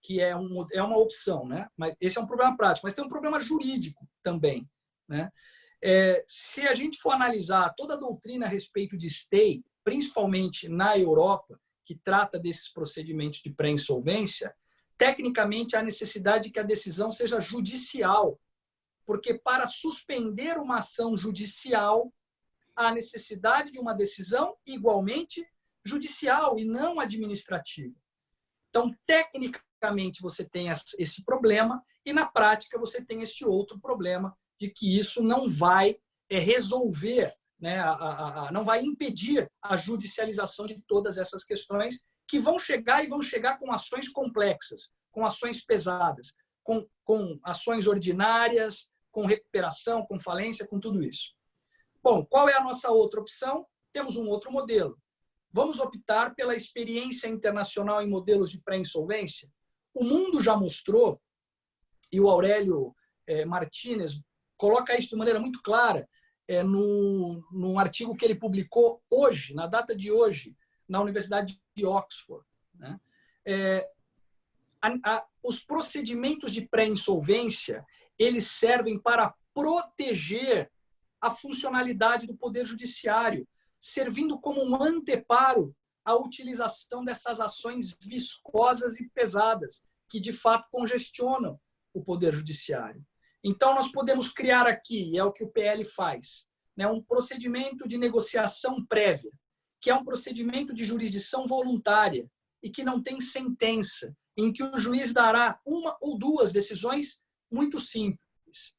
Que é uma opção, né? Mas esse é um problema prático, mas tem um problema jurídico também, né? Se a gente for analisar toda a doutrina a respeito de stay, principalmente na Europa, que trata desses procedimentos de pré-insolvência, tecnicamente há necessidade de que a decisão seja judicial, porque para suspender uma ação judicial, há necessidade de uma decisão igualmente judicial e não administrativa. Então, tecnicamente, você tem esse problema e, na prática, você tem este outro problema de que isso não vai resolver, né, não vai impedir a judicialização de todas essas questões que vão chegar com ações complexas, com ações pesadas, com ações ordinárias, com recuperação, com falência, com tudo isso. Bom, qual é a nossa outra opção? Temos um outro modelo. Vamos optar pela experiência internacional em modelos de pré-insolvência? O mundo já mostrou, e o Aurélio Martínez coloca isso de maneira muito clara num artigo que ele publicou hoje, na data de hoje, na Universidade de Oxford, né? Os procedimentos de pré-insolvência, eles servem para proteger a funcionalidade do Poder Judiciário, servindo como um anteparo à utilização dessas ações viscosas e pesadas, que de fato congestionam o Poder Judiciário. Então, nós podemos criar aqui, e é o que o PL faz, né, um procedimento de negociação prévia, que é um procedimento de jurisdição voluntária e que não tem sentença, em que o juiz dará uma ou duas decisões muito simples.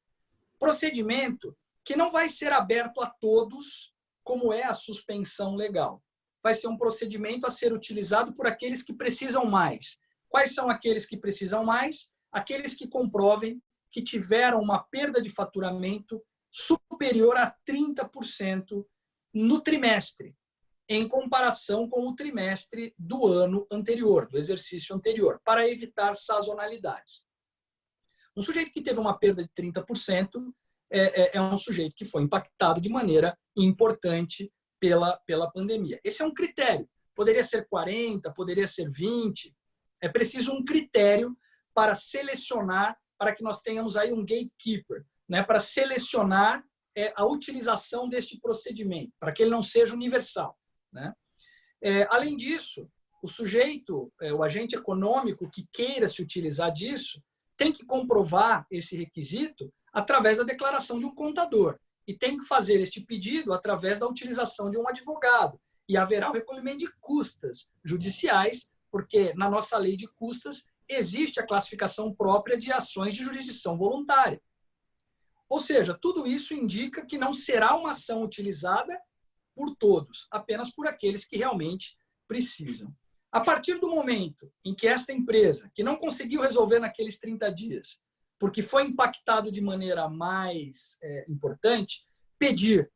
Procedimento que não vai ser aberto a todos, como é a suspensão legal. Vai ser um procedimento a ser utilizado por aqueles que precisam mais. Quais são aqueles que precisam mais? Aqueles que comprovem que tiveram uma perda de faturamento superior a 30% no trimestre, em comparação com o trimestre do ano anterior, do exercício anterior, para evitar sazonalidades. Um sujeito que teve uma perda de 30% é um sujeito que foi impactado de maneira importante pela pandemia. Esse é um critério. Poderia ser 40%, poderia ser 20%. É preciso um critério para selecionar, para que nós tenhamos aí um gatekeeper, né, para selecionar a utilização deste procedimento, para que ele não seja universal, né? Além disso, o sujeito, o agente econômico que queira se utilizar disso, tem que comprovar esse requisito através da declaração de um contador e tem que fazer este pedido através da utilização de um advogado. E haverá o recolhimento de custas judiciais, porque na nossa lei de custas existe a classificação própria de ações de jurisdição voluntária. Ou seja, tudo isso indica que não será uma ação utilizada por todos, apenas por aqueles que realmente precisam. A partir do momento em que esta empresa, que não conseguiu resolver naqueles 30 dias, porque foi impactado de maneira mais importante, pedir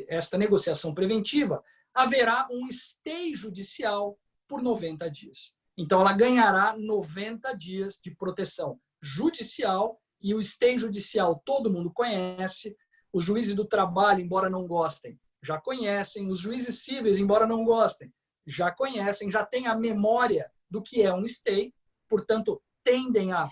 esta negociação preventiva, haverá um stay judicial por 90 dias. Então, ela ganhará 90 dias de proteção judicial, e o stay judicial todo mundo conhece, os juízes do trabalho, embora não gostem, já conhecem, os juízes cíveis, embora não gostem, já conhecem, já têm a memória do que é um stay, portanto, tendem a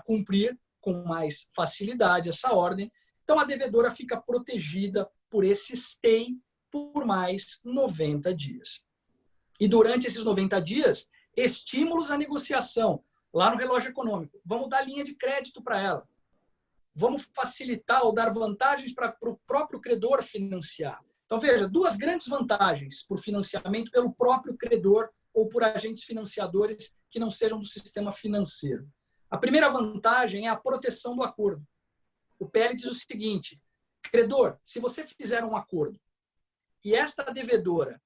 cumprir com mais facilidade essa ordem. Então, a devedora fica protegida por esse stay por mais 90 dias. E durante esses 90 dias, estímulos à negociação. Lá no relógio econômico, vamos dar linha de crédito para ela. Vamos facilitar ou dar vantagens para o próprio credor financiar. Então, veja, duas grandes vantagens por financiamento pelo próprio credor ou por agentes financiadores que não sejam do sistema financeiro. A primeira vantagem é a proteção do acordo. O PL diz o seguinte: credor, se você fizer um acordo e esta devedora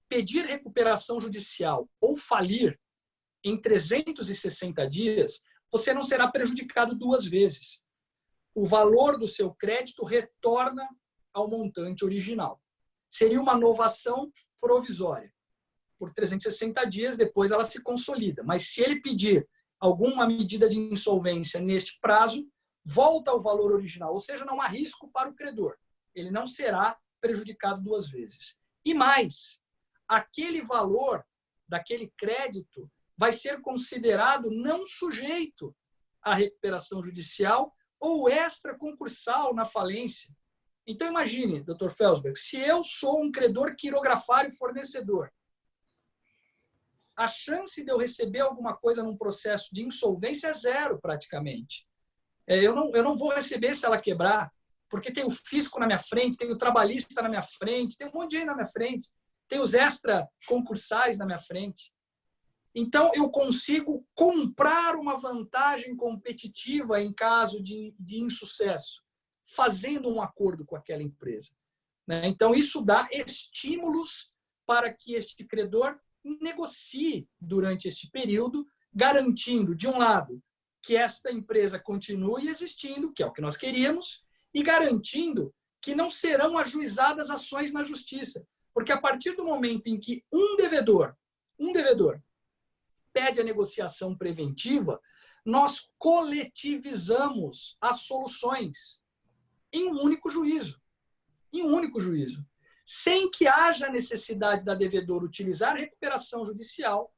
pedir recuperação judicial ou falir em 360 dias, você não será prejudicado duas vezes. O valor do seu crédito retorna ao montante original. Seria uma novação provisória. Por 360 dias, depois ela se consolida. Mas se ele pedir alguma medida de insolvência neste prazo, volta ao valor original. Ou seja, não há risco para o credor. Ele não será prejudicado duas vezes. E mais, aquele valor daquele crédito vai ser considerado não sujeito à recuperação judicial ou extraconcursal na falência. Então, imagine, Dr. Felsberg, se eu sou um credor quirografário fornecedor, a chance de eu receber alguma coisa num processo de insolvência é zero, praticamente. Eu não vou receber se ela quebrar, porque tem o fisco na minha frente, tem o trabalhista na minha frente, tem um monte de gente na minha frente, tem os extraconcursais na minha frente. Então, eu consigo comprar uma vantagem competitiva em caso de insucesso, fazendo um acordo com aquela empresa. Então, isso dá estímulos para que este credor negocie durante este período, garantindo, de um lado, que esta empresa continue existindo, que é o que nós queríamos, e garantindo que não serão ajuizadas ações na justiça. Porque a partir do momento em que um devedor pede a negociação preventiva, nós coletivizamos as soluções em um único juízo. Em um único juízo. Sem que haja necessidade da devedora utilizar recuperação judicial,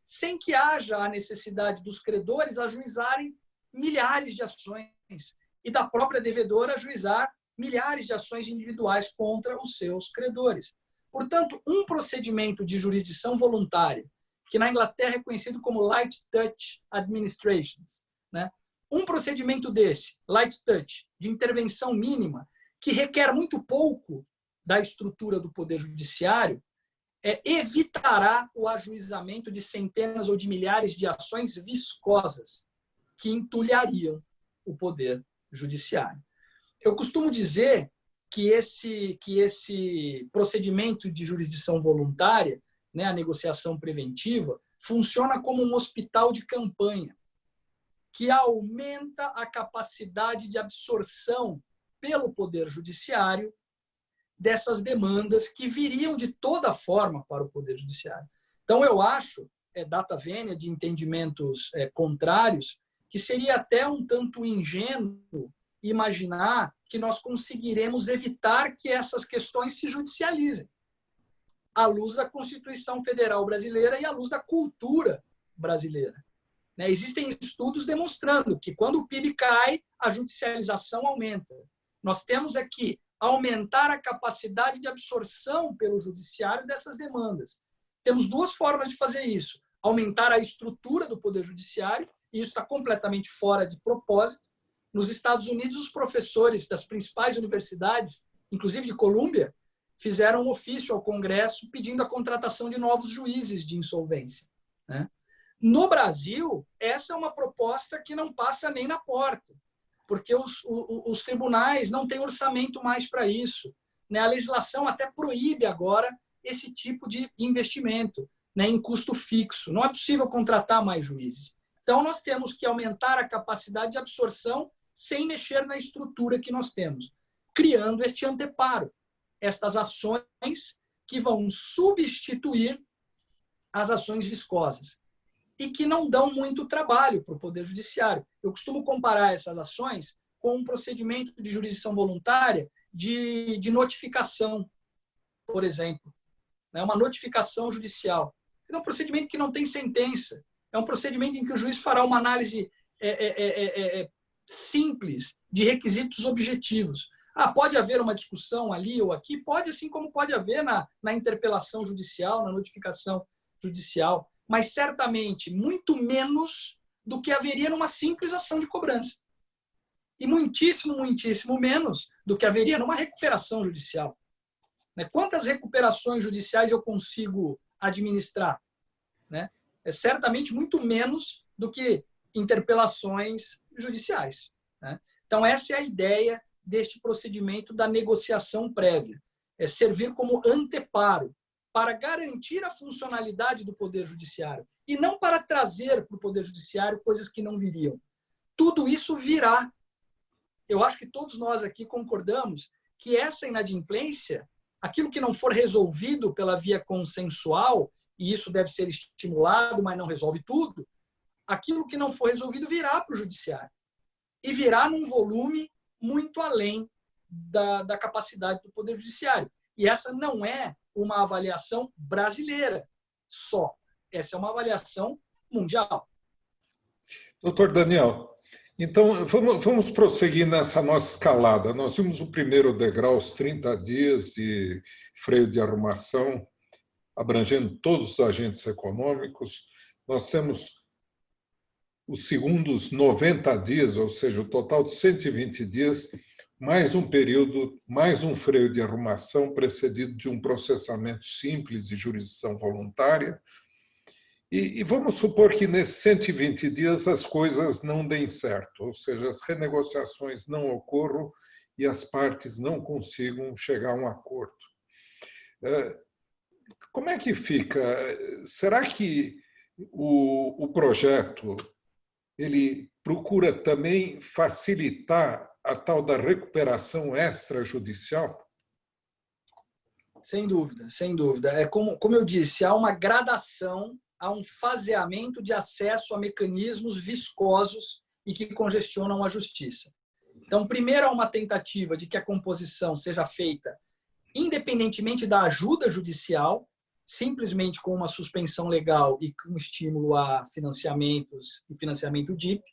sem que haja a necessidade dos credores ajuizarem milhares de ações e da própria devedora ajuizar milhares de ações individuais contra os seus credores. Portanto, um procedimento de jurisdição voluntária, que na Inglaterra é conhecido como Light Touch Administrations, né? Um procedimento desse, Light Touch, de intervenção mínima, que requer muito pouco da estrutura do Poder Judiciário, evitará o ajuizamento de centenas ou de milhares de ações viscosas que entulhariam o Poder Judiciário. Eu costumo dizer que esse procedimento de jurisdição voluntária, né, a negociação preventiva, funciona como um hospital de campanha, que aumenta a capacidade de absorção pelo Poder Judiciário dessas demandas que viriam de toda forma para o Poder Judiciário. Então, eu acho, data vênia de entendimentos contrários, que seria até um tanto ingênuo imaginar que nós conseguiremos evitar que essas questões se judicializem, à luz da Constituição Federal Brasileira e à luz da cultura brasileira. Existem estudos demonstrando que quando o PIB cai, a judicialização aumenta. Nós temos aqui aumentar a capacidade de absorção pelo judiciário dessas demandas. Temos duas formas de fazer isso. Aumentar a estrutura do Poder Judiciário, e isso está completamente fora de propósito. Nos Estados Unidos, os professores das principais universidades, inclusive de Colômbia, fizeram um ofício ao Congresso pedindo a contratação de novos juízes de insolvência, né? No Brasil, essa é uma proposta que não passa nem na porta, porque os tribunais não têm orçamento mais para isso, né? A legislação até proíbe agora esse tipo de investimento, né, em custo fixo. Não é possível contratar mais juízes. Então, nós temos que aumentar a capacidade de absorção sem mexer na estrutura que nós temos, criando este anteparo, estas ações que vão substituir as ações viscosas e que não dão muito trabalho para o Poder Judiciário. Eu costumo comparar essas ações com um procedimento de jurisdição voluntária de notificação, por exemplo. né? Uma notificação judicial. É um procedimento que não tem sentença. É um procedimento em que o juiz fará uma análise simples de requisitos objetivos. Pode haver uma discussão ali ou aqui? Pode, assim como pode haver na interpelação judicial, na notificação judicial, mas certamente muito menos do que haveria numa simples ação de cobrança. E muitíssimo, muitíssimo menos do que haveria numa recuperação judicial. Quantas recuperações judiciais eu consigo administrar? É certamente muito menos do que interpelações judiciais. Então, essa é a ideia deste procedimento da negociação prévia. É servir como anteparo para garantir a funcionalidade do Poder Judiciário e não para trazer para o Poder Judiciário coisas que não viriam. Tudo isso virá. Eu acho que todos nós aqui concordamos que essa inadimplência, aquilo que não for resolvido pela via consensual, e isso deve ser estimulado, mas não resolve tudo, aquilo que não for resolvido virá para o Judiciário. E virá num volume muito além da capacidade do Poder Judiciário. E essa não é uma avaliação brasileira só. Essa é uma avaliação mundial. Doutor Daniel, então vamos prosseguir nessa nossa escalada. Nós vimos o primeiro degrau, os 30 dias de freio de arrumação, abrangendo todos os agentes econômicos. Nós temos os segundos 90 dias, ou seja, o total de 120 dias, mais um período, mais um freio de arrumação precedido de um processamento simples de jurisdição voluntária. E vamos supor que nesses 120 dias as coisas não deem certo, ou seja, as renegociações não ocorram e as partes não consigam chegar a um acordo. Como é que fica? Será que o projeto ele procura também facilitar a tal da recuperação extrajudicial? Sem dúvida, sem dúvida. Como eu disse, há uma gradação, há um faseamento de acesso a mecanismos viscosos e que congestionam a justiça. Então, primeiro, há uma tentativa de que a composição seja feita independentemente da ajuda judicial, simplesmente com uma suspensão legal e com estímulo a financiamentos e financiamento DIP.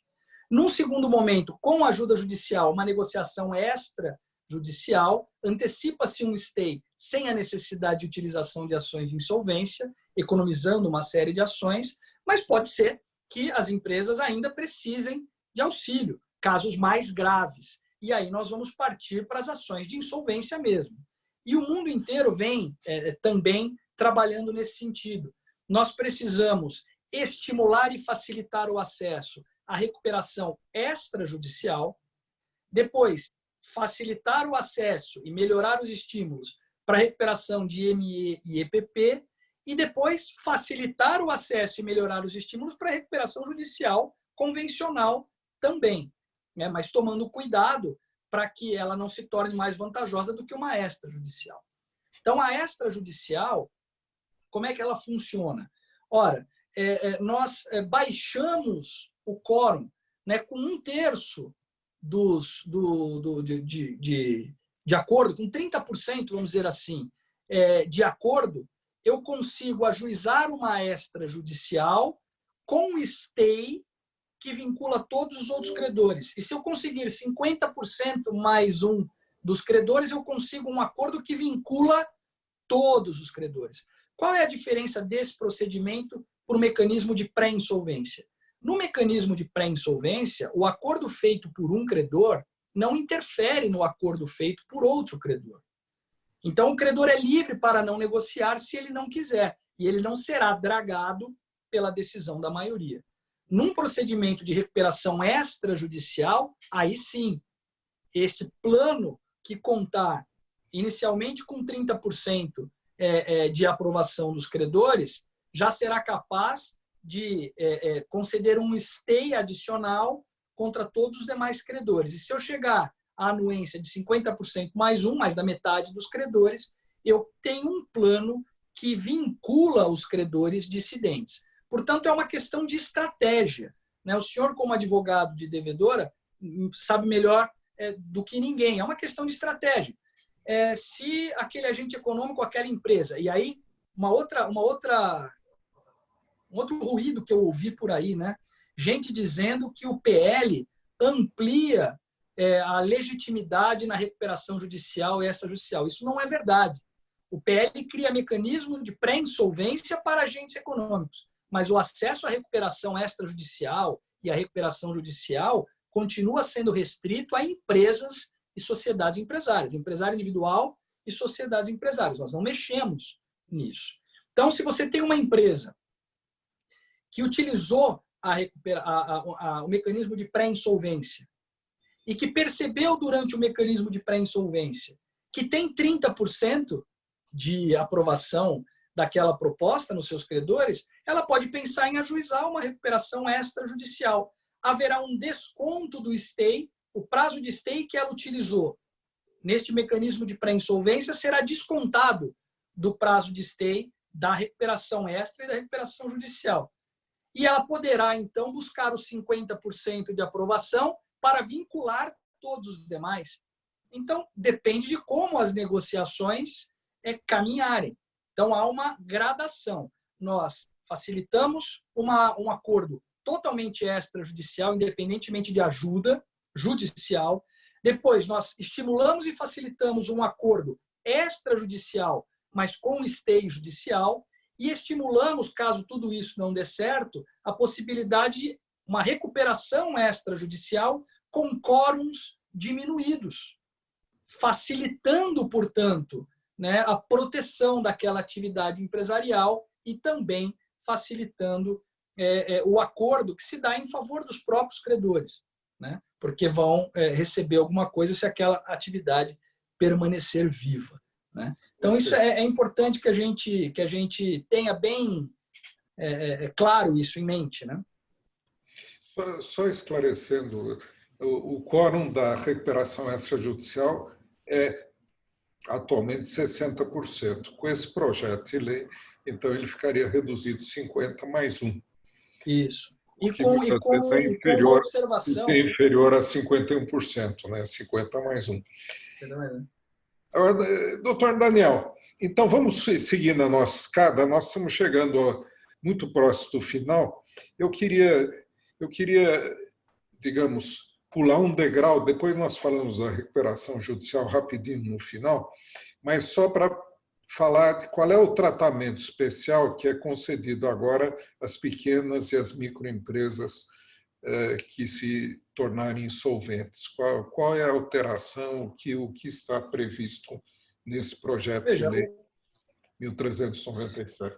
Num segundo momento, com a ajuda judicial, uma negociação extrajudicial, antecipa-se um stay sem a necessidade de utilização de ações de insolvência, economizando uma série de ações, mas pode ser que as empresas ainda precisem de auxílio, casos mais graves. E aí nós vamos partir para as ações de insolvência mesmo. E o mundo inteiro vem também trabalhando nesse sentido. Nós precisamos estimular e facilitar o acesso à recuperação extrajudicial, depois facilitar o acesso e melhorar os estímulos para a recuperação de ME e EPP, e depois facilitar o acesso e melhorar os estímulos para a recuperação judicial convencional também, mas tomando cuidado para que ela não se torne mais vantajosa do que uma extrajudicial. Então, a extrajudicial, como é que ela funciona? Ora, nós baixamos o quórum, com 1/3 de acordo, com 30%, vamos dizer assim, de acordo, eu consigo ajuizar uma extrajudicial com stay que vincula todos os outros credores. E se eu conseguir 50% mais um dos credores, eu consigo um acordo que vincula todos os credores. Qual é a diferença desse procedimento para o mecanismo de pré-insolvência? No mecanismo de pré-insolvência, o acordo feito por um credor não interfere no acordo feito por outro credor. Então, o credor é livre para não negociar se ele não quiser, e ele não será dragado pela decisão da maioria. Num procedimento de recuperação extrajudicial, aí sim, este plano que contar inicialmente com 30% de aprovação dos credores, já será capaz de conceder um stay adicional contra todos os demais credores. E se eu chegar à anuência de 50% mais um, mais da metade dos credores, eu tenho um plano que vincula os credores dissidentes. Portanto, é uma questão de estratégia. O senhor, como advogado de devedora, sabe melhor do que ninguém. É uma questão de estratégia. Se aquele agente econômico, aquela empresa, e aí um outro ruído que eu ouvi por aí, né? Gente dizendo que o PL amplia a legitimidade na recuperação judicial e extrajudicial. Isso não é verdade. O PL cria mecanismo de pré-insolvência para agentes econômicos, mas o acesso à recuperação extrajudicial e à recuperação judicial continua sendo restrito a empresas e sociedades empresárias, empresário individual e sociedades empresárias. Nós não mexemos nisso. Então, se você tem uma empresa que utilizou o mecanismo de pré-insolvência e que percebeu durante o mecanismo de pré-insolvência que tem 30% de aprovação daquela proposta nos seus credores, ela pode pensar em ajuizar uma recuperação extrajudicial. Haverá um desconto do stay, o prazo de stay que ela utilizou neste mecanismo de pré-insolvência será descontado do prazo de stay da recuperação extra e da recuperação judicial. E ela poderá, então, buscar os 50% de aprovação para vincular todos os demais. Então, depende de como as negociações caminharem. Então, há uma gradação. Nós facilitamos um acordo totalmente extrajudicial, independentemente de ajuda judicial. Depois, nós estimulamos e facilitamos um acordo extrajudicial, mas com stay judicial. E estimulamos, caso tudo isso não dê certo, a possibilidade de uma recuperação extrajudicial com quórums diminuídos, facilitando, portanto, né, a proteção daquela atividade empresarial e também facilitando o acordo que se dá em favor dos próprios credores, né, porque vão receber alguma coisa se aquela atividade permanecer viva. Né? Então, isso é importante que a gente tenha bem claro isso em mente. Né? Só esclarecendo, o quórum da recuperação extrajudicial é atualmente 60%. Com esse projeto de lei, então ele ficaria reduzido 50 mais 1. Isso. E com uma observação... É inferior a 51%, né? 50 mais 1. Agora, doutor Daniel, então vamos seguir na nossa escada, nós estamos chegando muito próximo do final. Eu queria, digamos, pular um degrau, depois nós falamos da recuperação judicial rapidinho no final, mas só para falar de qual é o tratamento especial que é concedido agora às pequenas e às microempresas que se tornarem insolventes. Qual é a alteração, o que está previsto nesse projeto de lei 1397?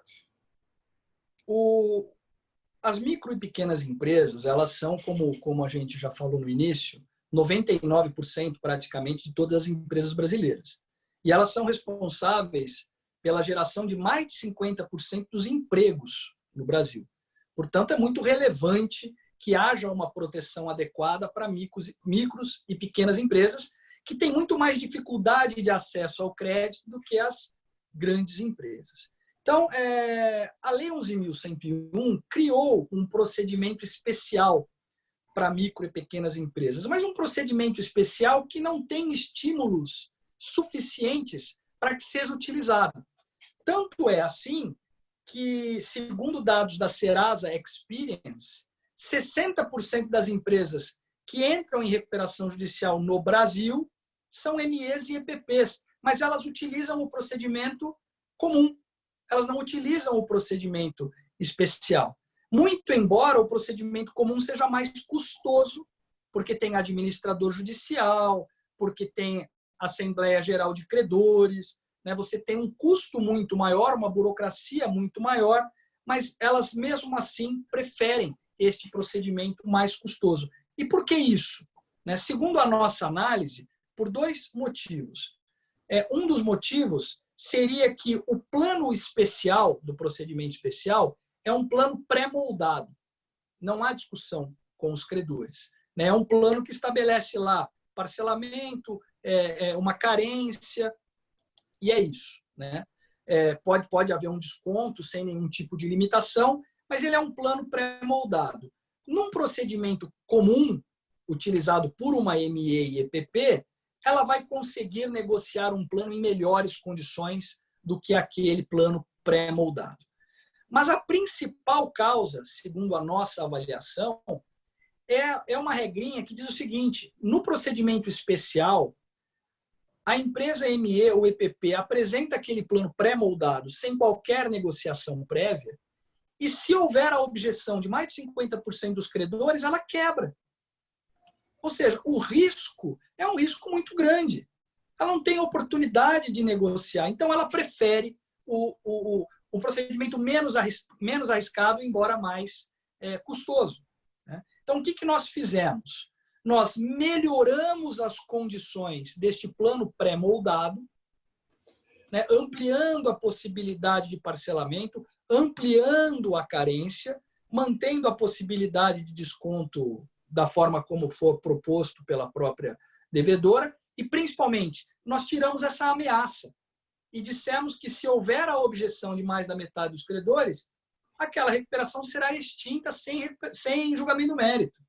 As micro e pequenas empresas, elas são, como a gente já falou no início, 99% praticamente de todas as empresas brasileiras. E elas são responsáveis pela geração de mais de 50% dos empregos no Brasil. Portanto, é muito relevante que haja uma proteção adequada para micros e pequenas empresas que têm muito mais dificuldade de acesso ao crédito do que as grandes empresas. Então, a Lei 11.101 criou um procedimento especial para micro e pequenas empresas, mas um procedimento especial que não tem estímulos suficientes para que seja utilizado. Tanto é assim que, segundo dados da Serasa Experience, 60% das empresas que entram em recuperação judicial no Brasil são MEs e EPPs, mas elas utilizam o procedimento comum. Elas não utilizam o procedimento especial. Muito embora o procedimento comum seja mais custoso, porque tem administrador judicial, porque tem Assembleia Geral de Credores, né? Você tem um custo muito maior, uma burocracia muito maior, mas elas mesmo assim preferem este procedimento mais custoso. E por que isso? Segundo a nossa análise, por dois motivos. Um dos motivos seria que o plano especial do procedimento especial é um plano pré-moldado. Não há discussão com os credores. É um plano que estabelece lá parcelamento, uma carência, e é isso. Pode haver um desconto sem nenhum tipo de limitação, mas ele é um plano pré-moldado. Num procedimento comum, utilizado por uma ME e EPP, ela vai conseguir negociar um plano em melhores condições do que aquele plano pré-moldado. Mas a principal causa, segundo a nossa avaliação, é uma regrinha que diz o seguinte: no procedimento especial, a empresa ME ou EPP apresenta aquele plano pré-moldado sem qualquer negociação prévia, e se houver a objeção de mais de 50% dos credores, ela quebra. Ou seja, o risco é um risco muito grande. Ela não tem oportunidade de negociar, então ela prefere o procedimento menos arriscado, embora mais custoso. Né? Então, o que nós fizemos? Nós melhoramos as condições deste plano pré-moldado, né, ampliando a possibilidade de parcelamento, ampliando a carência, mantendo a possibilidade de desconto da forma como for proposto pela própria devedora e, principalmente, nós tiramos essa ameaça e dissemos que, se houver a objeção de mais da metade dos credores, aquela recuperação será extinta sem julgamento do mérito.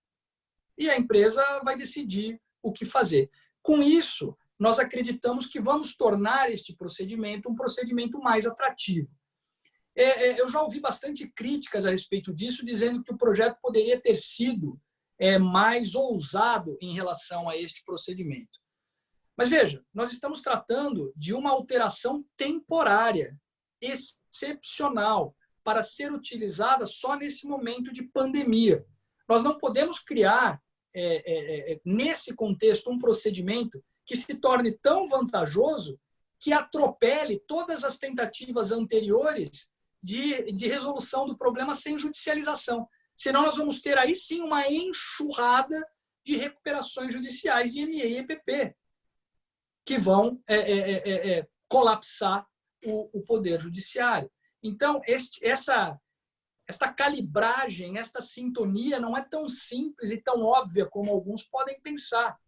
E a empresa vai decidir o que fazer. Com isso, nós acreditamos que vamos tornar este procedimento um procedimento mais atrativo. Eu já ouvi bastante críticas a respeito disso, dizendo que o projeto poderia ter sido mais ousado em relação a este procedimento. Mas veja, nós estamos tratando de uma alteração temporária, excepcional, para ser utilizada só nesse momento de pandemia. Nós não podemos criar, nesse contexto, um procedimento que se torne tão vantajoso que atropele todas as tentativas anteriores de resolução do problema sem judicialização. Senão nós vamos ter aí sim uma enxurrada de recuperações judiciais de ME e EPP, que vão colapsar o poder judiciário. Então, esta calibragem, esta sintonia não é tão simples e tão óbvia como alguns podem pensar.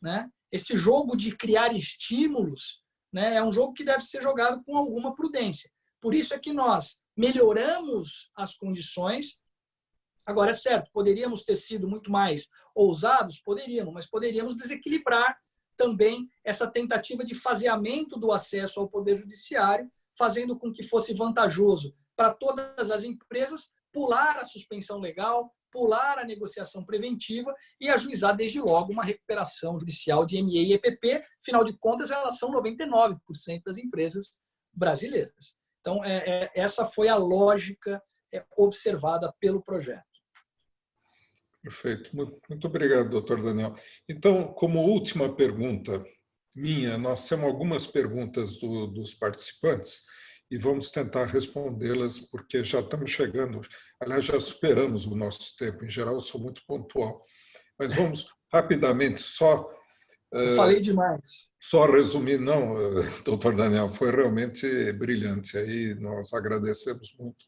Né? Este jogo de criar estímulos, né, é um jogo que deve ser jogado com alguma prudência. Por isso é que nós melhoramos as condições. Agora, é certo, poderíamos ter sido muito mais ousados? Poderíamos, mas poderíamos desequilibrar também essa tentativa de faseamento do acesso ao Poder Judiciário, fazendo com que fosse vantajoso para todas as empresas pular a suspensão legal, pular a negociação preventiva e ajuizar desde logo uma recuperação judicial de ME e EPP. Afinal de contas, elas são 99% das empresas brasileiras. Então, essa foi a lógica observada pelo projeto. Perfeito. Muito obrigado, doutor Daniel. Então, como última pergunta minha, nós temos algumas perguntas dos participantes e vamos tentar respondê-las, porque já estamos chegando, aliás, já superamos o nosso tempo. Em geral, eu sou muito pontual. Mas vamos rapidamente só... Eu falei demais. Só resumir, não, doutor Daniel, foi realmente brilhante. Aí nós agradecemos muito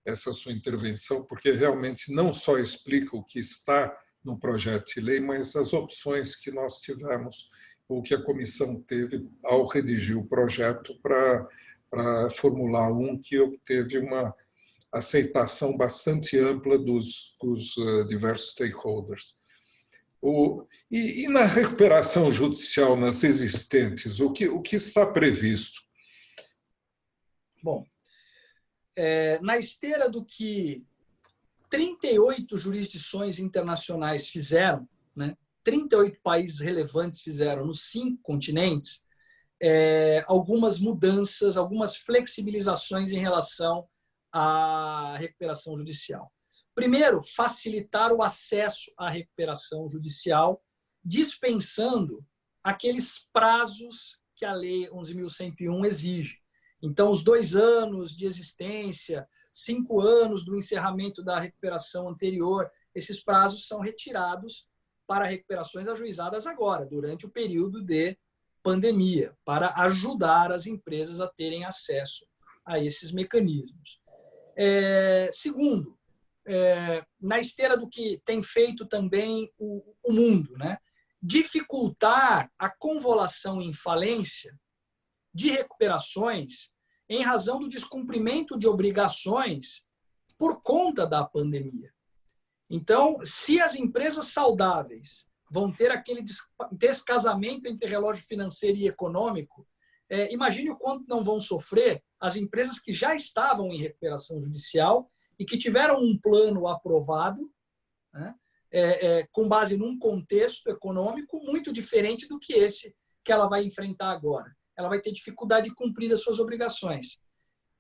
essa sua intervenção, porque realmente não só explica o que está no projeto de lei, mas as opções que nós tivemos, ou que a comissão teve ao redigir o projeto para formular um que obteve uma aceitação bastante ampla dos diversos stakeholders. E na recuperação judicial, nas existentes, o que está previsto? Bom, na esteira do que 38 jurisdições internacionais fizeram, né, 38 países relevantes fizeram nos 5 continentes, algumas mudanças, algumas flexibilizações em relação à recuperação judicial. Primeiro, facilitar o acesso à recuperação judicial, dispensando aqueles prazos que a Lei 11.101 exige. Então, os 2 anos de existência, 5 anos do encerramento da recuperação anterior, esses prazos são retirados para recuperações ajuizadas agora, durante o período de pandemia, para ajudar as empresas a terem acesso a esses mecanismos. Segundo, na esteira do que tem feito também o mundo, né? Dificultar a convolução em falência de recuperações em razão do descumprimento de obrigações por conta da pandemia. Então, se as empresas saudáveis vão ter aquele descasamento entre relógio financeiro e econômico, imagine o quanto não vão sofrer as empresas que já estavam em recuperação judicial e que tiveram um plano aprovado, né, com base num contexto econômico muito diferente do que esse que ela vai enfrentar agora. Ela vai ter dificuldade de cumprir as suas obrigações.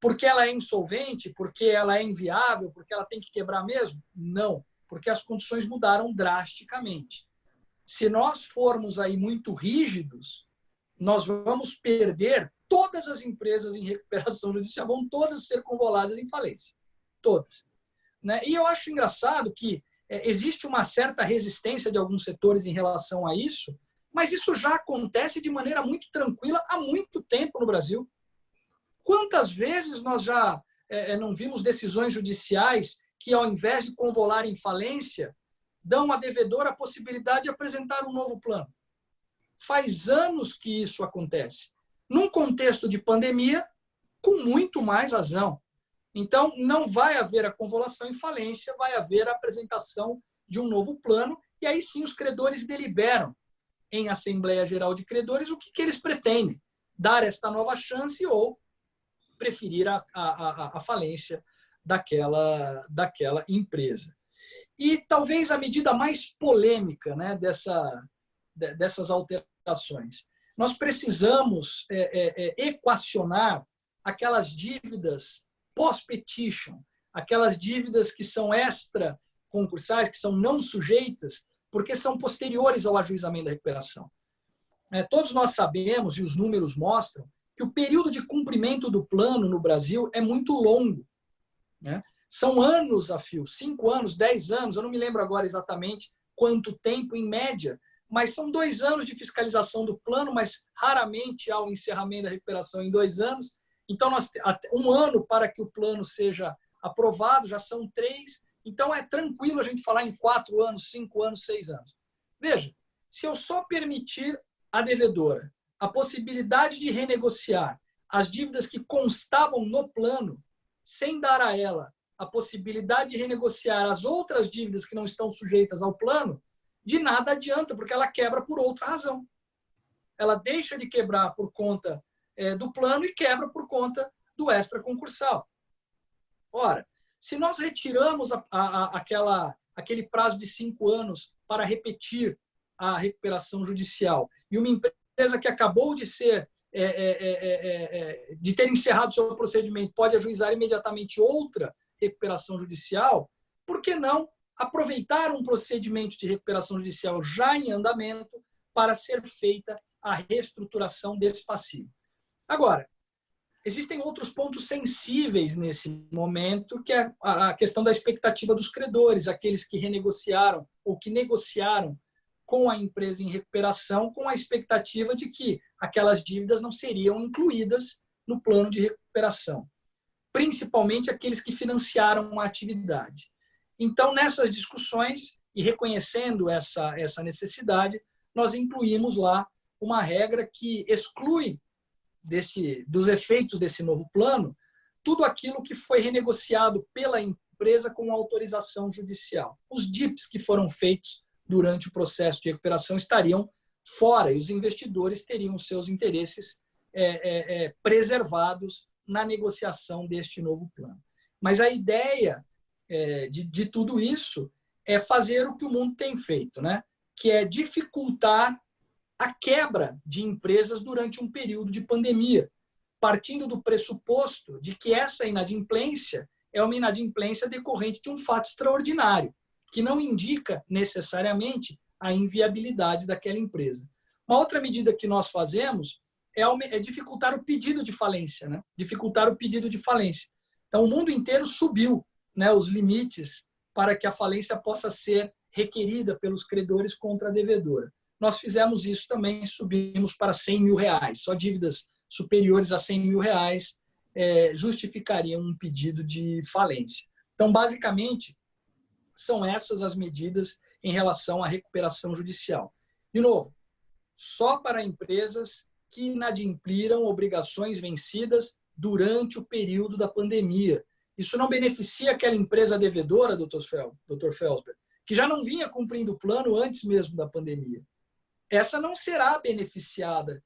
Porque ela é insolvente? Porque ela é inviável? Porque ela tem que quebrar mesmo? Não, porque as condições mudaram drasticamente. Se nós formos aí muito rígidos, nós vamos perder todas as empresas em recuperação judicial, vão todas ser convoladas em falência. Todas. Né? E eu acho engraçado que existe uma certa resistência de alguns setores em relação a isso, mas isso já acontece de maneira muito tranquila há muito tempo no Brasil. Quantas vezes nós já não vimos decisões judiciais que, ao invés de convolar em falência, dão à devedora a possibilidade de apresentar um novo plano? Faz anos que isso acontece. Num contexto de pandemia, com muito mais razão. Então, não vai haver a convolução em falência, vai haver a apresentação de um novo plano, e aí sim os credores deliberam em Assembleia Geral de Credores o que eles pretendem, dar esta nova chance ou preferir a falência daquela empresa. E talvez a medida mais polêmica, né, dessas alterações. Nós precisamos equacionar aquelas dívidas pós-petition, aquelas dívidas que são extra-concursais, que são não sujeitas, porque são posteriores ao ajuizamento da recuperação. Todos nós sabemos, e os números mostram, que o período de cumprimento do plano no Brasil é muito longo. Né? São anos a fio, 5 anos, 10 anos, eu não me lembro agora exatamente quanto tempo em média, mas são 2 anos de fiscalização do plano, mas raramente há o encerramento da recuperação em 2 anos. Então, 1 ano para que o plano seja aprovado, já são 3. Então, é tranquilo a gente falar em 4 anos, 5 anos, 6 anos. Veja, se eu só permitir à devedora a possibilidade de renegociar as dívidas que constavam no plano, sem dar a ela a possibilidade de renegociar as outras dívidas que não estão sujeitas ao plano, de nada adianta, porque ela quebra por outra razão. Ela deixa de quebrar por conta do plano e quebra por conta do extraconcursal. Ora, se nós retiramos aquele prazo de 5 anos para repetir a recuperação judicial e uma empresa que acabou de ter encerrado seu procedimento pode ajuizar imediatamente outra recuperação judicial, por que não aproveitar um procedimento de recuperação judicial já em andamento para ser feita a reestruturação desse passivo? Agora, existem outros pontos sensíveis nesse momento, que é a questão da expectativa dos credores, aqueles que renegociaram ou que negociaram com a empresa em recuperação com a expectativa de que aquelas dívidas não seriam incluídas no plano de recuperação, principalmente aqueles que financiaram a atividade. Então, nessas discussões, e reconhecendo essa necessidade, nós incluímos lá uma regra que exclui dos efeitos desse novo plano tudo aquilo que foi renegociado pela empresa com autorização judicial. Os DIPs que foram feitos durante o processo de recuperação estariam fora e os investidores teriam seus interesses preservados na negociação deste novo plano. Mas a ideia de tudo isso é fazer o que o mundo tem feito, né? Que é dificultar a quebra de empresas durante um período de pandemia, partindo do pressuposto de que essa inadimplência é uma inadimplência decorrente de um fato extraordinário, que não indica necessariamente a inviabilidade daquela empresa. Uma outra medida que nós fazemos é dificultar o pedido de falência, né? Dificultar o pedido de falência. Então, o mundo inteiro subiu, né, os limites para que a falência possa ser requerida pelos credores contra a devedora. Nós fizemos isso também, subimos para R$100 mil. Só dívidas superiores a R$100 mil justificariam um pedido de falência. Então, basicamente, são essas as medidas em relação à recuperação judicial. De novo, só para empresas que inadimpliram obrigações vencidas durante o período da pandemia. Isso não beneficia aquela empresa devedora, Dr. Felsberg, que já não vinha cumprindo o plano antes mesmo da pandemia. Essa não será beneficiada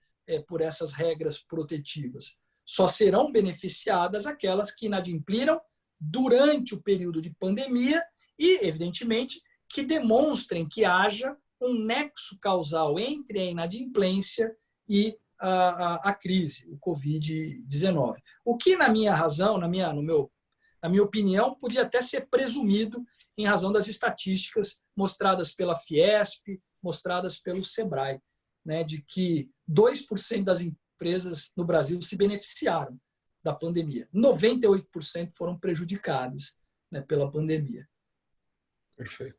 por essas regras protetivas. Só serão beneficiadas aquelas que inadimpliram durante o período de pandemia e, evidentemente, que demonstrem que haja um nexo causal entre a inadimplência e a crise, o Covid-19. O que, na minha razão, na minha opinião, podia até ser presumido em razão das estatísticas mostradas pela Fiesp, mostradas pelo Sebrae, né, de que 2% das empresas no Brasil se beneficiaram da pandemia. 98% foram prejudicadas, né, pela pandemia. Perfeito.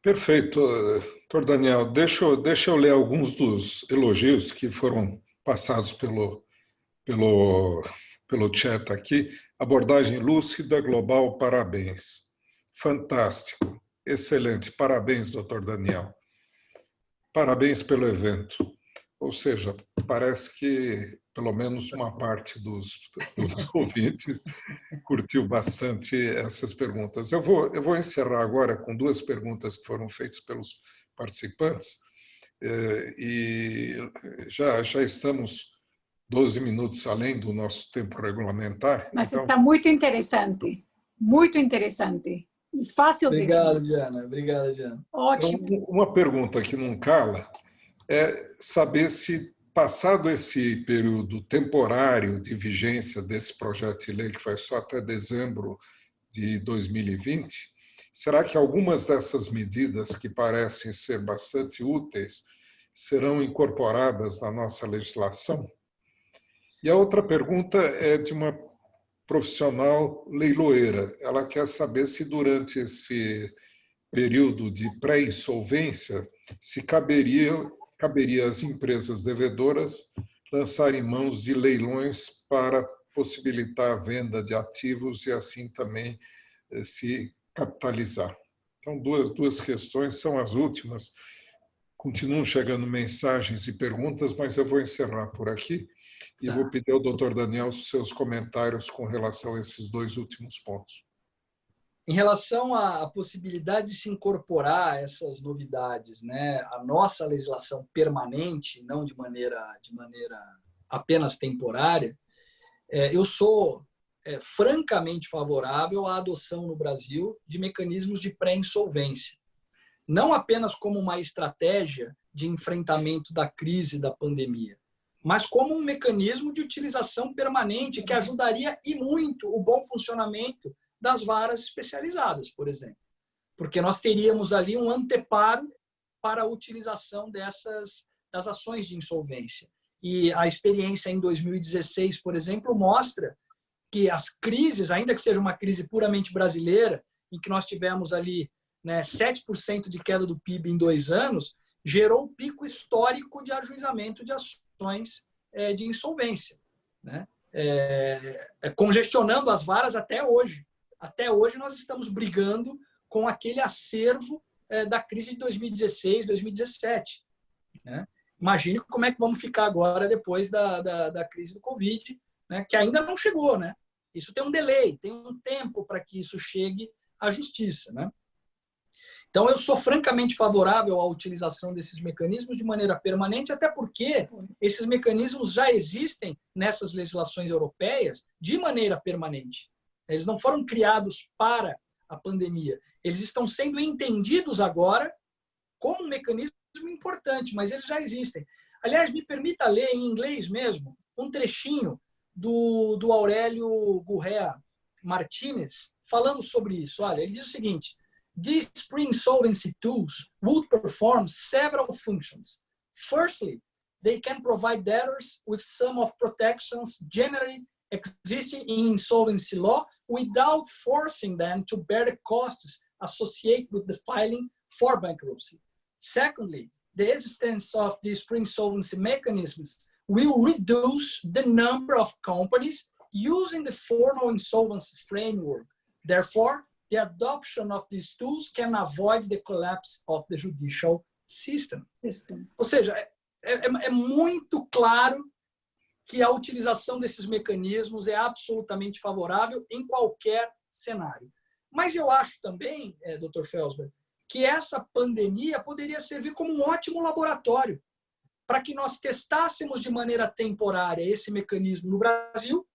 Perfeito, doutor Daniel. Deixa eu ler alguns dos elogios que foram passados pelo chat aqui. Abordagem lúcida, global, parabéns. Fantástico, excelente. Parabéns, doutor Daniel. Parabéns pelo evento. Ou seja, parece que pelo menos uma parte dos ouvintes curtiu bastante essas perguntas. Eu vou encerrar agora com duas perguntas que foram feitas pelos participantes. E já estamos 12 minutos além do nosso tempo regulamentar. Mas então... está muito interessante e fácil de Obrigado, Diana. Obrigado, Diana. Ótimo. Então, uma pergunta que não cala é saber se, passado esse período temporário de vigência desse projeto de lei, que vai só até dezembro de 2020, será que algumas dessas medidas que parecem ser bastante úteis serão incorporadas na nossa legislação? E a outra pergunta é de uma profissional leiloeira. Ela quer saber se durante esse período de pré-insolvência se caberia às empresas devedoras lançarem mãos de leilões para possibilitar a venda de ativos e assim também se capitalizar. Então, duas questões, são as últimas. Continuam chegando mensagens e perguntas, mas eu vou encerrar por aqui e vou pedir ao doutor Daniel os seus comentários com relação a esses dois últimos pontos. Em relação à possibilidade de se incorporar essas novidades, né, a nossa legislação permanente, não de maneira apenas temporária, eu sou francamente favorável à adoção no Brasil de mecanismos de pré-insolvência. Não apenas como uma estratégia de enfrentamento da crise da pandemia, mas como um mecanismo de utilização permanente que ajudaria e muito o bom funcionamento das varas especializadas, por exemplo. Porque nós teríamos ali um anteparo para a utilização das ações de insolvência. E a experiência em 2016, por exemplo, mostra que as crises, ainda que seja uma crise puramente brasileira, em que nós tivemos ali, né, 7% de queda do PIB em 2 anos, gerou um pico histórico de ajuizamento de ações de insolvência, né? Congestionando as varas até hoje. Até hoje nós estamos brigando com aquele acervo da crise de 2016, 2017. Né? Imagine como é que vamos ficar agora depois da crise do Covid, né? Que ainda não chegou. Né? Isso tem um delay, tem um tempo para que isso chegue à justiça. Né? Então, eu sou francamente favorável à utilização desses mecanismos de maneira permanente, até porque esses mecanismos já existem nessas legislações europeias de maneira permanente. Eles não foram criados para a pandemia. Eles estão sendo entendidos agora como um mecanismo importante, mas eles já existem. Aliás, me permita ler em inglês mesmo um trechinho do Aurélio Gurrea Martínez falando sobre isso. Olha, ele diz o seguinte: These pre-insolvency tools would perform several functions. Firstly, they can provide debtors with some of protections generally existing in insolvency law without forcing them to bear the costs associated with the filing for bankruptcy. Secondly, the existence of these pre-insolvency mechanisms will reduce the number of companies using the formal insolvency framework. Therefore, the adoption of these tools can avoid the collapse of the judicial system. Ou seja, é muito claro que a utilização desses mecanismos é absolutamente favorável em qualquer cenário. Mas eu acho também, Dr. Felsberg, que essa pandemia poderia servir como um ótimo laboratório para que nós testássemos de maneira temporária esse mecanismo no Brasil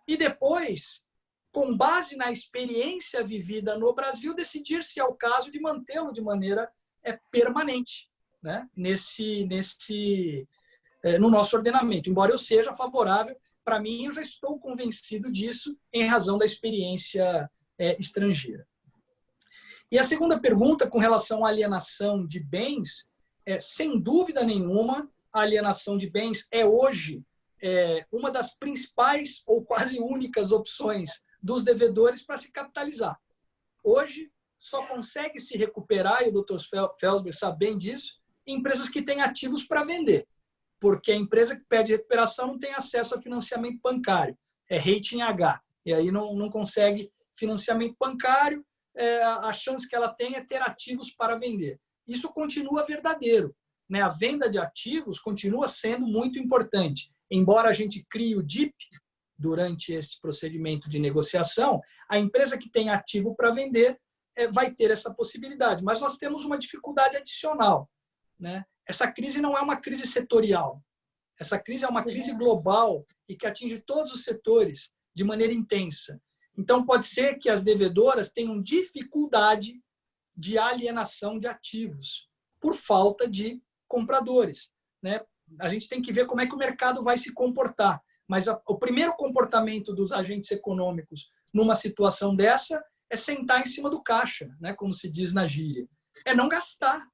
e depois, com base na experiência vivida no Brasil, decidir se é o caso de mantê-lo de maneira permanente, né? No nosso ordenamento. Embora eu seja favorável, para mim, eu já estou convencido disso em razão da experiência estrangeira. E a segunda pergunta, com relação à alienação de bens, sem dúvida nenhuma, a alienação de bens é hoje uma das principais ou quase únicas opções dos devedores para se capitalizar. Hoje, só consegue se recuperar, e o Dr. Felsberg sabe bem disso, empresas que têm ativos para vender, porque a empresa que pede recuperação não tem acesso a financiamento bancário, é rating H, e aí não consegue financiamento bancário, a chance que ela tem é ter ativos para vender. Isso continua verdadeiro, né? A venda de ativos continua sendo muito importante. Embora a gente crie o DIP durante esse procedimento de negociação, a empresa que tem ativo para vender vai ter essa possibilidade. Mas nós temos uma dificuldade adicional, né? Essa crise não é uma crise setorial. Essa crise é uma crise global e que atinge todos os setores de maneira intensa. Então, pode ser que as devedoras tenham dificuldade de alienação de ativos por falta de compradores, né? A gente tem que ver como é que o mercado vai se comportar. Mas o primeiro comportamento dos agentes econômicos numa situação dessa é sentar em cima do caixa, né? Como se diz na gíria. É não gastar.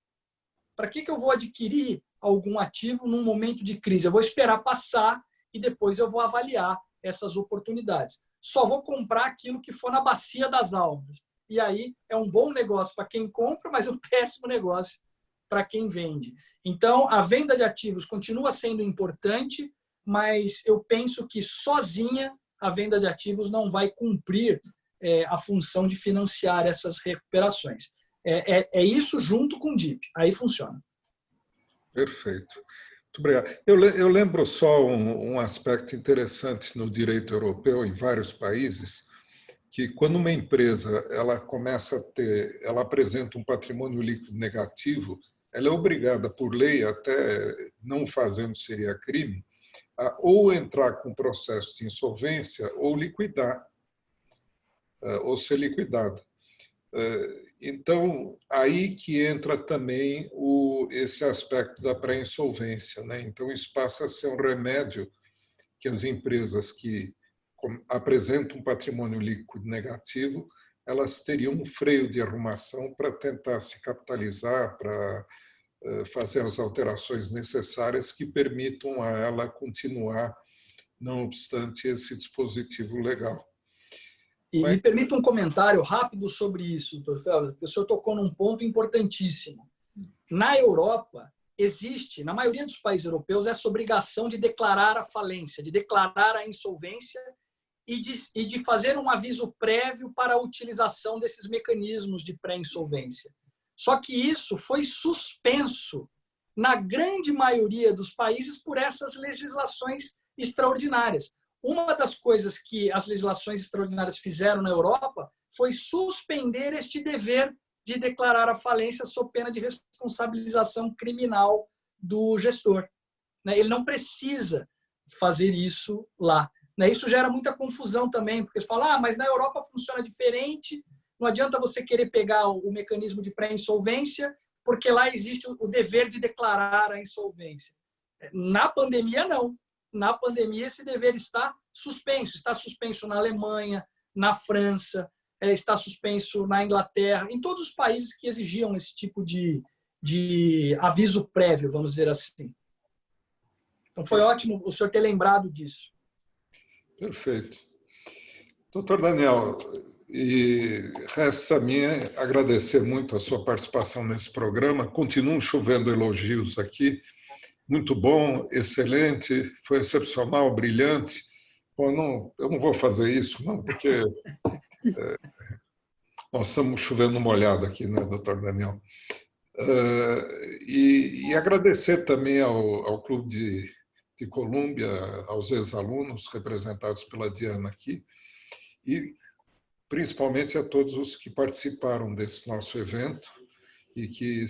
Para que eu vou adquirir algum ativo num momento de crise? Eu vou esperar passar e depois eu vou avaliar essas oportunidades. Só vou comprar aquilo que for na bacia das almas. E aí é um bom negócio para quem compra, mas um péssimo negócio para quem vende. Então, a venda de ativos continua sendo importante, mas eu penso que sozinha a venda de ativos não vai cumprir a função de financiar essas recuperações. É isso junto com o DIP. Aí funciona. Perfeito. Muito obrigado. Eu lembro só um aspecto interessante no direito europeu em vários países, que quando uma empresa ela começa a ter, ela apresenta um patrimônio líquido negativo, ela é obrigada por lei, até não fazendo seria crime, a ou entrar com processo de insolvência ou liquidar, ou ser liquidada. Então, aí que entra também esse aspecto da pré-insolvência, né? Então, isso passa a ser um remédio que as empresas que apresentam um patrimônio líquido negativo, elas teriam um freio de arrumação para tentar se capitalizar, para fazer as alterações necessárias que permitam a ela continuar, não obstante esse dispositivo legal. E me permita um comentário rápido sobre isso, doutor Felder, porque o senhor tocou num ponto importantíssimo. Na Europa, existe, na maioria dos países europeus, essa obrigação de declarar a falência, de declarar a insolvência e de fazer um aviso prévio para a utilização desses mecanismos de pré-insolvência. Só que isso foi suspenso na grande maioria dos países por essas legislações extraordinárias. Uma das coisas que as legislações extraordinárias fizeram na Europa foi suspender este dever de declarar a falência sob pena de responsabilização criminal do gestor. Ele não precisa fazer isso lá. Isso gera muita confusão também, porque eles falam, mas na Europa funciona diferente, não adianta você querer pegar o mecanismo de pré-insolvência, porque lá existe o dever de declarar a insolvência. Na pandemia, não. Na pandemia, esse dever está suspenso. Está suspenso na Alemanha, na França, está suspenso na Inglaterra, em todos os países que exigiam esse tipo de aviso prévio, vamos dizer assim. Então, foi ótimo o senhor ter lembrado disso. Perfeito. Doutor Daniel, e resta a mim agradecer muito a sua participação nesse programa. Continuam chovendo elogios aqui. Muito bom, excelente, foi excepcional, brilhante. Bom, eu não vou fazer isso, não, porque nós estamos chovendo molhado aqui, né, doutor Daniel? E agradecer também ao Clube de Colômbia, aos ex-alunos representados pela Diana aqui, e principalmente a todos os que participaram desse nosso evento e que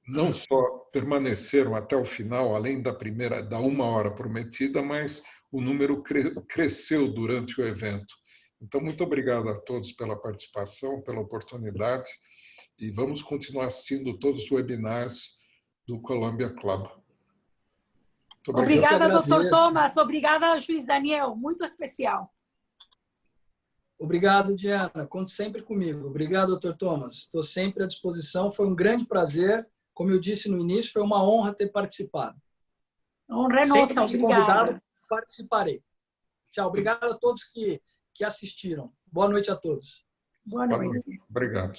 não só permaneceram até o final, além da 1 hora prometida, mas o número cresceu durante o evento. Então, muito obrigado a todos pela participação, pela oportunidade, e vamos continuar assistindo todos os webinars do Columbia Club. Muito obrigado. Obrigada, Dr. Thomas. Obrigada, juiz Daniel. Muito especial. Obrigado, Diana. Conte sempre comigo. Obrigado, Dr. Thomas. Estou sempre à disposição. Foi um grande prazer. Como eu disse no início, foi uma honra ter participado. Honra é sempre nossa. que convidado, Obrigada. participarei. Tchau. Obrigado a todos que assistiram. Boa noite a todos. Boa noite. Obrigado.